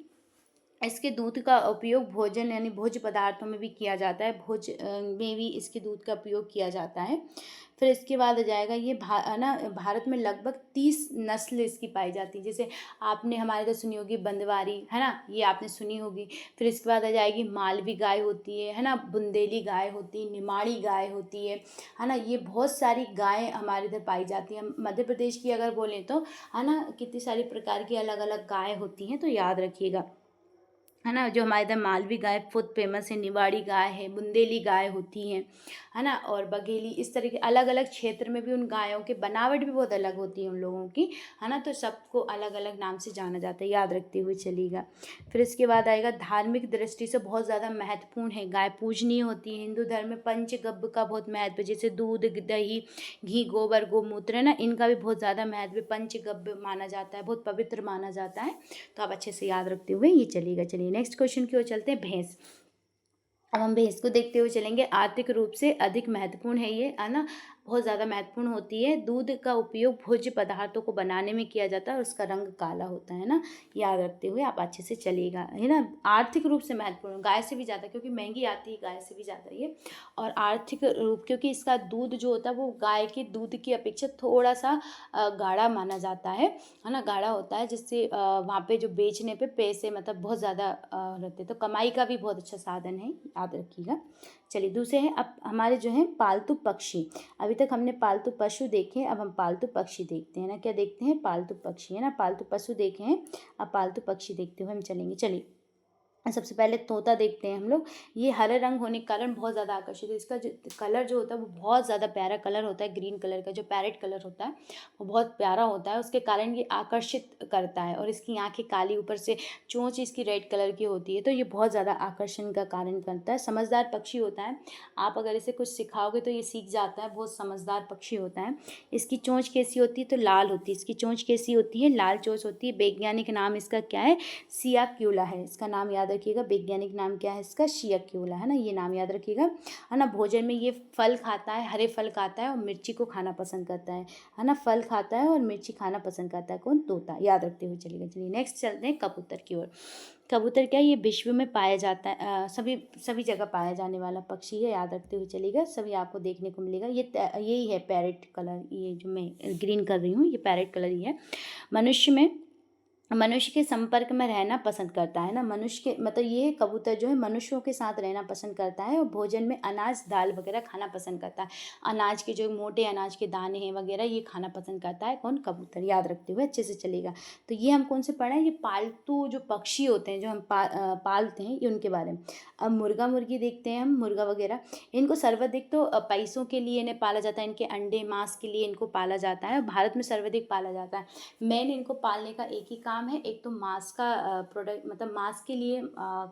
इसके दूध का उपयोग भोजन यानी भोज्य पदार्थों में भी किया जाता है, भोज में भी इसके दूध का उपयोग किया जाता है। फिर इसके बाद आ जाएगा ये ना, भारत में लगभग 30 नस्ल इसकी पाई जाती है। जैसे आपने हमारे इधर सुनी होगी बंदवारी, है ना, ये आपने सुनी होगी। फिर इसके बाद आ जाएगी मालवी गाय होती है ना, बुंदेली गाय होती है, निमाड़ी गाय होती है ना। ये बहुत सारी गायें हमारे इधर पाई जाती हैं। मध्य प्रदेश की अगर बोलें तो, है ना, कितनी सारी प्रकार की अलग अलग गायें होती हैं, तो याद रखिएगा। है ना। जो हमारे इधर मालवी गाय बहुत फेमस है, निवाड़ी गाय है, बुंदेली गाय होती हैं, है ना, और बघेली, इस तरह के अलग अलग क्षेत्र में भी उन गायों की बनावट भी बहुत अलग होती है उन लोगों की, है ना। तो सबको अलग अलग नाम से जाना जाता है, याद रखते हुए चलिएगा। फिर इसके बाद आएगा धार्मिक दृष्टि से बहुत ज़्यादा महत्वपूर्ण है, गाय पूजनीय होती है। हिंदू धर्म में पंचगव्य का बहुत महत्व है, जैसे दूध, दही, घी, गोबर, गोमूत्र, है ना, इनका भी बहुत ज़्यादा महत्व है। पंचगव्य माना जाता है, बहुत पवित्र माना जाता है। तो आप अच्छे से याद रखते हुए ये चलिएगा। चलिए नेक्स्ट क्वेश्चन की ओर चलते हैं, भैंस। अब हम भैंस को देखते हुए चलेंगे। आर्थिक रूप से अधिक महत्वपूर्ण है ये, है ना, बहुत ज़्यादा महत्वपूर्ण होती है। दूध का उपयोग भोज्य पदार्थों को बनाने में किया जाता है और उसका रंग काला होता है ना, याद रखते हुए आप अच्छे से चलिएगा, है ना। आर्थिक रूप से महत्वपूर्ण, गाय से भी ज़्यादा, क्योंकि महंगी आती है गाय से भी ज़्यादा ये। और आर्थिक रूप, क्योंकि इसका दूध जो होता है वो गाय के दूध की अपेक्षा थोड़ा सा गाढ़ा माना जाता है ना, गाढ़ा होता है, जिससे वहाँ पे जो बेचने पे पैसे मतलब बहुत ज़्यादा रहते हैं, तो कमाई का भी बहुत अच्छा साधन है, याद रखिएगा। चलिए दूसरे हैं अब हमारे जो हैं पालतू पक्षी। अभी तक हमने पालतू पशु देखे, अब हम पालतू पक्षी देखते हैं ना। क्या देखते हैं? पालतू पक्षी, है ना। पालतू पशु देखे हैं, अब पालतू पक्षी देखते हुए हम चलेंगे। चलिए सबसे पहले तोता देखते हैं हम लोग। ये हरे रंग होने के कारण बहुत ज़्यादा आकर्षित है। इसका जो कलर जो होता है वो बहुत ज़्यादा प्यारा कलर होता है, ग्रीन कलर का जो पैरेट कलर होता है वो बहुत प्यारा होता है, उसके कारण ये आकर्षित करता है। और इसकी आंखें काली, ऊपर से चोंच इसकी रेड कलर की होती है, तो ये बहुत ज़्यादा आकर्षण का कारण करता है। समझदार पक्षी होता है, आप अगर इसे कुछ सिखाओगे तो ये सीख जाता है, बहुत समझदार पक्षी होता है। इसकी चोंच कैसी होती है? तो लाल होती है। इसकी चोंच कैसी होती है? लाल चोंच होती है। वैज्ञानिक नाम इसका क्या है? सियाक्यूला है इसका नाम, याद रखिएगा। वैज्ञानिक नाम क्या है इसका? सियाक्यूला, है ना, ये नाम याद रखिएगा, है ना। भोजन में ये फल खाता है, हरे फल खाता है और मिर्ची को खाना पसंद करता है ना। फल खाता है और मिर्ची खाना पसंद करता है। कौन? तोता, याद रखते हुए चलिएगा। चलिए नेक्स्ट चलते हैं कबूतर की ओर। कबूतर क्या है? ये विश्व में पाया जाता है, सभी सभी जगह पाया जाने वाला पक्षी है, याद रखते हुए चलिएगा। सभी आपको देखने को मिलेगा। यही है पैरेट कलर, ये जो मैं ग्रीन कर रही हूँ ये पैरेट कलर ही है। मनुष्य के संपर्क में रहना पसंद करता है ना। मनुष्य के मतलब ये कबूतर जो है मनुष्यों के साथ रहना पसंद करता है और भोजन में अनाज, दाल वगैरह खाना पसंद करता है। अनाज के जो मोटे अनाज के दाने हैं वगैरह ये खाना पसंद करता है। कौन? कबूतर, याद रखते हुए अच्छे से चलेगा। तो ये हम कौन से पढ़ा है? ये पालतू जो पक्षी होते हैं जो हम पालते हैं, ये उनके बारे में। अब मुर्गा मुर्गी देखते हैं हम, मुर्गा वगैरह। इनको सर्वाधिक तो पैसों के लिए इन्हें पाला जाता है, इनके अंडे मांस के लिए इनको पाला जाता है। भारत में सर्वाधिक पाला जाता है। मेन इनको पालने का एक ही काम है, एक तो मांस का प्रोडक्ट मतलब मांस के लिए,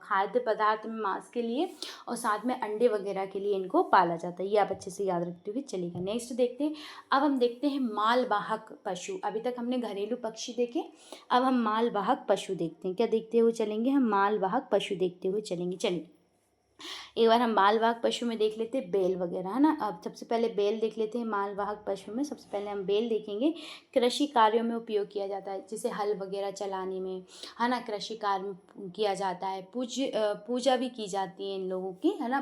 खाद्य पदार्थ में मांस के लिए, और साथ में अंडे वगैरह के लिए इनको पाला जाता है। ये आप अच्छे से याद रखते हुए चलिएगा। नेक्स्ट देखते हैं, अब हम देखते हैं मालवाहक पशु। अभी तक हमने घरेलू पक्षी देखे, अब हम मालवाहक पशु देखते हैं। क्या देखते हुए चलेंगे? हम मालवाहक पशु देखते हुए चलेंगे। चलिए एक बार हम मालवाहक पशु में देख लेते हैं बैल वगैरह, है ना। अब सबसे पहले बैल देख लेते हैं। मालवाहक पशु में सबसे पहले हम बैल देखेंगे। कृषि कार्यों में उपयोग किया जाता है, जैसे हल वगैरह चलाने में, है ना, कृषि कार्य में किया जाता है। पूजा भी की जाती है इन लोगों की, है ना।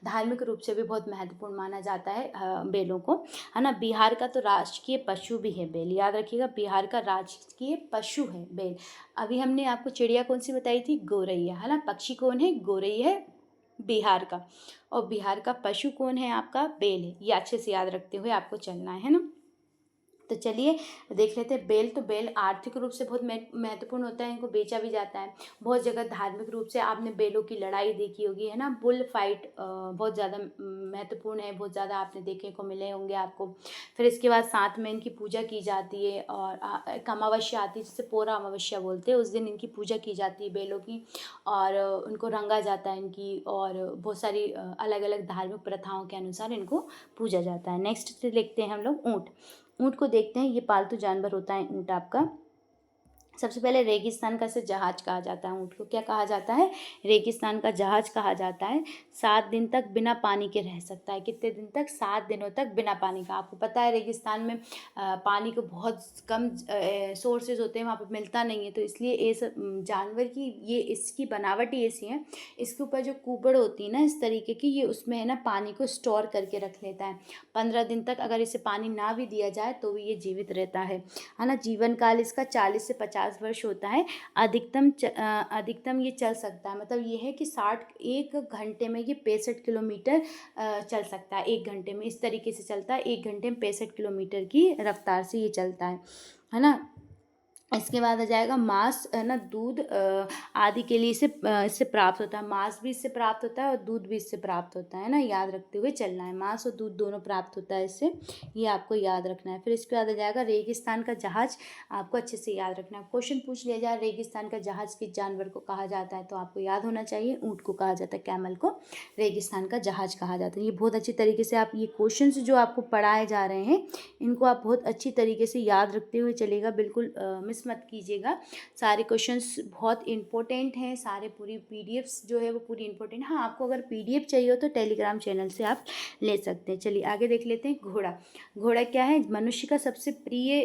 धार्मिक रूप से भी बहुत महत्वपूर्ण माना जाता है बैलों को, है ना। बिहार का तो राजकीय पशु भी है बैल, याद रखिएगा। बिहार का राजकीय पशु है बैल। अभी हमने आपको चिड़िया कौन सी बताई थी? गौरैया, है ना। पक्षी कौन है? गौरैया है बिहार का। और बिहार का पशु कौन है? आपका बैल है। ये अच्छे से याद रखते हुए आपको चलना है ना। तो चलिए देख लेते हैं बैल। तो बैल आर्थिक रूप से बहुत महत्वपूर्ण होता है, इनको बेचा भी जाता है बहुत जगह। धार्मिक रूप से आपने बैलों की लड़ाई देखी होगी, है ना। बुल फाइट बहुत ज़्यादा महत्वपूर्ण है, बहुत ज़्यादा आपने देखने को मिले होंगे आपको। फिर इसके बाद साथ में इनकी पूजा की जाती है, और एक अमावस्या आती है जिसे पोरा अमावस्या बोलते हैं, उस दिन इनकी पूजा की जाती है बैलों की, और उनको रंगा जाता है इनकी, और बहुत सारी अलग अलग धार्मिक प्रथाओं के अनुसार इनको पूजा जाता है। नेक्स्ट देखते हैं हम लोग ऊँट। ऊँट को देखते हैं। ये पालतू जानवर होता है ऊँट आपका। सबसे पहले रेगिस्तान का से जहाज कहा जाता है ऊँट को। क्या कहा जाता है? रेगिस्तान का जहाज कहा जाता है। 7 दिन तक बिना पानी के रह सकता है। कितने दिन तक? 7 दिनों तक बिना पानी का। आपको पता है रेगिस्तान में पानी को बहुत कम सोर्सेज होते हैं, वहाँ पर मिलता नहीं है, तो इसलिए इस जानवर की ये इसकी बनावट ही ऐसी है। इसके ऊपर जो कुबड़ होती है ना इस तरीके की, ये उसमें है ना पानी को स्टोर करके रख लेता है। 15 दिन तक अगर इसे पानी ना भी दिया जाए तो भी ये जीवित रहता है ना। जीवन काल इसका 40 से 50 वर्ष होता है। अधिकतम ये चल सकता है, मतलब ये है कि 1 घंटे में ये 65 किलोमीटर चल सकता है। 1 घंटे में इस तरीके से चलता है, 1 घंटे में 65 किलोमीटर की रफ्तार से ये चलता है ना। इसके बाद आ जाएगा मांस, है ना, दूध आदि के लिए इससे प्राप्त होता है। मांस भी इससे प्राप्त होता है और दूध भी इससे प्राप्त होता है ना, याद रखते हुए चलना है। मांस और दूध दोनों प्राप्त होता है इससे, ये आपको याद रखना है। फिर इसके बाद आ जाएगा रेगिस्तान का जहाज, आपको अच्छे से याद रखना है। क्वेश्चन पूछ लिया जाए रेगिस्तान का जहाज किस जानवर को कहा जाता है, तो आपको याद होना चाहिए ऊँट को कहा जाता है, कैमल को रेगिस्तान का जहाज कहा जाता है। ये बहुत अच्छी तरीके से आप ये क्वेश्चन जो आपको पढ़ाए जा रहे हैं इनको आप बहुत अच्छी तरीके से याद रखते हुए चलेगा, बिल्कुल मिस मत कीजिएगा। सारे क्वेश्चंस बहुत इंपॉर्टेंट हैं, सारे पूरी पीडीएफ्स जो है वो पूरी इंपॉर्टेंट। हाँ, आपको अगर पीडीएफ चाहिए हो तो टेलीग्राम चैनल से आप ले सकते हैं। चलिए आगे देख लेते हैं। घोड़ा, घोड़ा क्या है, मनुष्य का सबसे प्रिय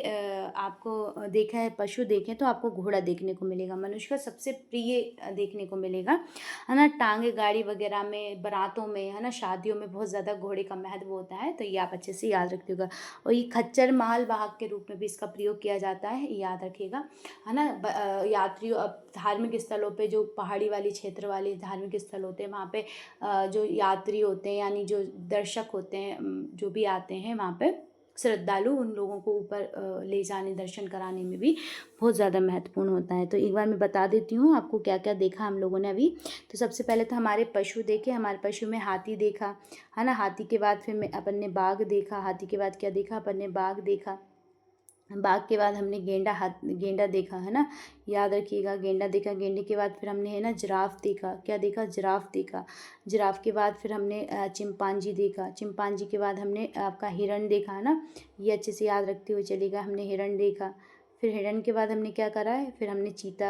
आपको देखा है, पशु देखें तो आपको घोड़ा देखने को मिलेगा, मनुष्य का सबसे प्रिय देखने को मिलेगा, है ना। टांगे गाड़ी वगैरह में, बारातों में, है ना, शादियों में बहुत ज़्यादा घोड़े का महत्व होता है, तो ये आप अच्छे से याद रखिएगा। और ये खच्चर माल वाहक के रूप में भी इसका प्रयोग किया जाता है, याद रखिएगा, है ना। यात्रियों, अब धार्मिक स्थलों पे, जो पहाड़ी वाली क्षेत्र वाले धार्मिक स्थल होते हैं वहाँ पे जो यात्री होते हैं, यानी जो दर्शक होते हैं, जो भी आते हैं वहाँ पे श्रद्धालु, उन लोगों को ऊपर ले जाने, दर्शन कराने में भी बहुत ज़्यादा महत्वपूर्ण होता है। तो एक बार मैं बता देती हूँ आपको क्या क्या देखा हम लोगों ने अभी। तो सबसे पहले तो हमारे पशु देखे, हमारे पशु में हाथी देखा, है ना। हाथी के बाद फिर अपन ने बाघ देखा, हाथी के बाद क्या देखा, अपन ने बाघ देखा। बाघ के बाद हमने गेंडा देखा, है ना, याद रखिएगा, गेंडा देखा। गेंडे के बाद फिर हमने, है ना, जिराफ देखा, क्या देखा, जिराफ देखा। जिराफ के बाद फिर हमने चिंपांजी देखा। चिंपांजी के बाद हमने आपका हिरण देखा, है ना, ये अच्छे से याद रखते हुए चलेगा, हमने हिरण देखा। फिर हिरण के बाद हमने क्या करा है, फिर हमने चीता,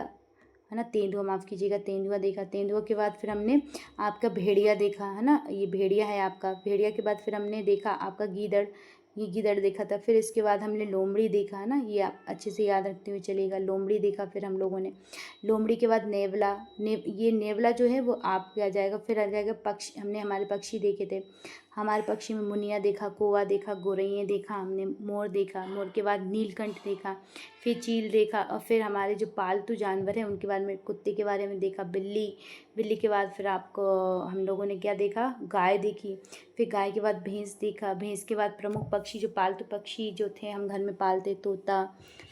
है ना, तेंदुआ, माफ़ कीजिएगा, तेंदुआ देखा। तेंदुआ के बाद फिर हमने आपका भेड़िया देखा, है ना, ये भेड़िया है आपका। भेड़िया के बाद फिर हमने देखा आपका गीदड़, ये गीदड़ देखा था। फिर इसके बाद हमने लोमड़ी देखा, है ना, ये आप अच्छे से याद रखते हुए चलेगा, लोमड़ी देखा फिर हम लोगों ने। लोमड़ी के बाद नेवला, ये नेवला जो है वो आप आ जाएगा। फिर आ जाएगा पक्षी, हमने हमारे पक्षी देखे थे, हमारे पक्षी में मुनिया देखा, कौवा देखा, गोरैया देखा, हमने मोर देखा। मोर के बाद नीलकंठ देखा, फिर चील देखा। और फिर हमारे जो पालतू जानवर हैं उनके बारे में, कुत्ते के बारे में देखा, बिल्ली। बिल्ली के बाद फिर आपको हम लोगों ने क्या देखा, गाय देखी। फिर गाय के बाद भैंस देखा। भैंस के बाद प्रमुख पक्षी, जो पालतू पक्षी जो थे हम घर में पालते, तोता,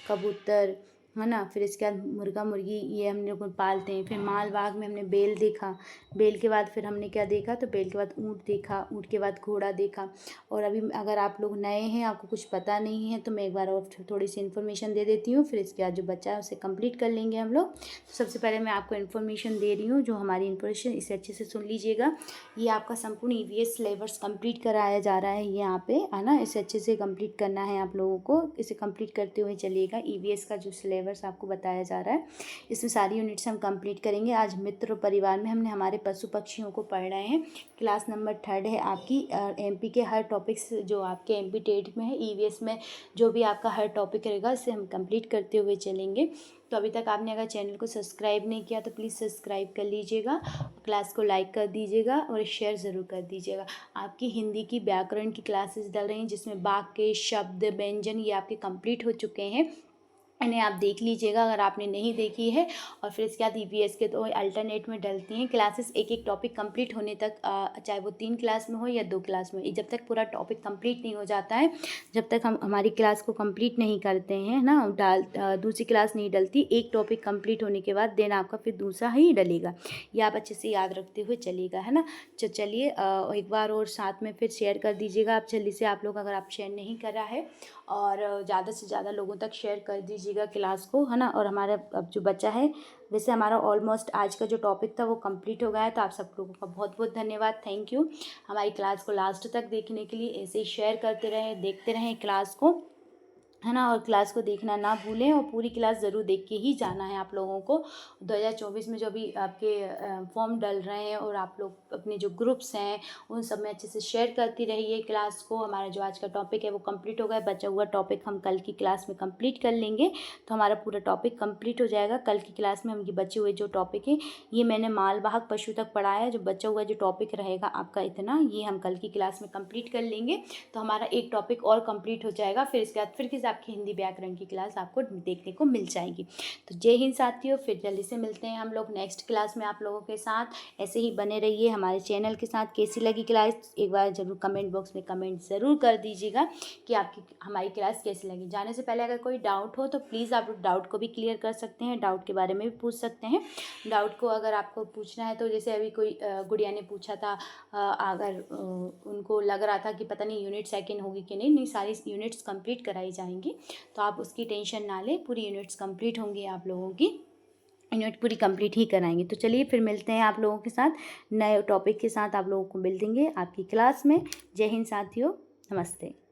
कबूतर, है ना। फिर इसके बाद मुर्गा मुर्गी, ये हम लोग पालते हैं। फिर माल बाग में हमने बेल देखा। बेल के बाद फिर हमने क्या देखा, तो बेल के बाद ऊँट देखा। ऊँट के बाद घोड़ा देखा। और अभी अगर आप लोग नए हैं, आपको कुछ पता नहीं है, तो मैं एक बार और थोड़ी सी इन्फॉर्मेशन दे देती हूँ, फिर इसके बाद जो बच्चा है उसे कंप्लीट कर लेंगे हम लोग। तो सबसे पहले मैं आपको इन्फॉर्मेशन दे रही हूँ, जो हमारी इन्फॉर्मेशन, इसे अच्छे से सुन लीजिएगा। ये आपका संपूर्ण ईवीएस सिलेबस कंप्लीट कराया जा रहा है यहाँ पे, है ना। इसे अच्छे से कंप्लीट करना है आप लोगों को, इसे कंप्लीट करते हुए चलिएगा। ईवीएस का जो सिलेबस आपको बताया जा रहा है, इसमें सारी यूनिट्स हम कंप्लीट करेंगे। आज मित्र और परिवार में हमने हमारे पशु पक्षियों को पढ़ रहे हैं। क्लास नंबर 3 है आपकी। एमपी के हर टॉपिक्स जो आपके एमपी टेट में है, ईवीएस में जो भी आपका हर टॉपिक रहेगा, इसे हम कंप्लीट करते हुए चलेंगे। तो अभी तक आपने अगर चैनल को सब्सक्राइब नहीं किया तो प्लीज़ सब्सक्राइब कर लीजिएगा, क्लास को लाइक कर दीजिएगा और शेयर ज़रूर कर दीजिएगा। आपकी हिंदी की व्याकरण की क्लासेस डल रही हैं, जिसमें वाक्य, शब्द, व्यंजन ये आपके कंप्लीट हो चुके हैं, इन्हें आप देख लीजिएगा अगर आपने नहीं देखी है। और फिर इसके बाद ईवीएस के तो अल्टरनेट में डलती हैं क्लासेस, एक एक टॉपिक कंप्लीट होने तक, चाहे वो 3 क्लास में हो या 2 क्लास में, जब तक पूरा टॉपिक कंप्लीट नहीं हो जाता है, जब तक हम हमारी क्लास को कंप्लीट नहीं करते हैं ना, दूसरी क्लास नहीं डलती। एक टॉपिक कंप्लीट होने के बाद देन आपका फिर दूसरा ही डलेगा, ये आप अच्छे से याद रखते हुए चलिएगा, है ना। चलिए एक बार और साथ में फिर शेयर कर दीजिएगा आप जल्दी से, आप लोग अगर आप शेयर नहीं करा है, और ज़्यादा से ज़्यादा लोगों तक शेयर कर दीजिएगा क्लास को, है ना। और हमारा अब जो बच्चा है, वैसे हमारा ऑलमोस्ट आज का जो टॉपिक था वो कंप्लीट हो गया है। तो आप सब लोगों का बहुत बहुत धन्यवाद, थैंक यू हमारी क्लास को लास्ट तक देखने के लिए। ऐसे ही शेयर करते रहें, देखते रहें क्लास को, है ना। और क्लास को देखना ना भूलें, और पूरी क्लास ज़रूर देख के ही जाना है आप लोगों को। 2024 में जो भी आपके फॉर्म डल रहे हैं, और आप लोग अपने जो ग्रुप्स हैं उन सब में अच्छे से शेयर करती रहिए क्लास को। हमारा जो आज का टॉपिक है वो कंप्लीट हो गया, बचा हुआ टॉपिक हम कल की क्लास में कंप्लीट कर लेंगे, तो हमारा पूरा टॉपिक कंप्लीट हो जाएगा। कल की क्लास में हम ये बचे हुए जो टॉपिक है, ये मैंने मालवाहक पशु तक पढ़ाया, जो बचा हुआ जो टॉपिक रहेगा आपका इतना, ये हम कल की क्लास में कंप्लीट कर लेंगे, तो हमारा एक टॉपिक और कंप्लीट हो जाएगा। फिर इसके बाद फिर किसी आपकी हिंदी व्याकरण की क्लास आपको देखने को मिल जाएगी। तो जय हिंद साथियों, फिर जल्दी से मिलते हैं हम लोग नेक्स्ट क्लास में आप लोगों के साथ। ऐसे ही बने रहिए हमारे चैनल के साथ। कैसी लगी क्लास एक बार ज़रूर कमेंट बॉक्स में कमेंट ज़रूर कर दीजिएगा कि आपकी हमारी क्लास कैसी लगी। जाने से पहले अगर कोई डाउट हो तो प्लीज़ आप डाउट को भी क्लियर कर सकते हैं, डाउट के बारे में भी पूछ सकते हैं। डाउट को अगर आपको पूछना है तो जैसे अभी कोई गुड़िया ने पूछा था, अगर उनको लग रहा था कि पता नहीं यूनिट सेकंड होगी कि नहीं, सारी यूनिट्स कंप्लीट कराई जाएंगी, तो आप उसकी टेंशन ना लें, पूरी यूनिट्स कंप्लीट होंगी, आप लोगों की यूनिट पूरी कंप्लीट ही कराएंगे। तो चलिए फिर मिलते हैं आप लोगों के साथ नए टॉपिक के साथ, आप लोगों को मिल देंगे आपकी क्लास में। जय हिंद साथियों, नमस्ते।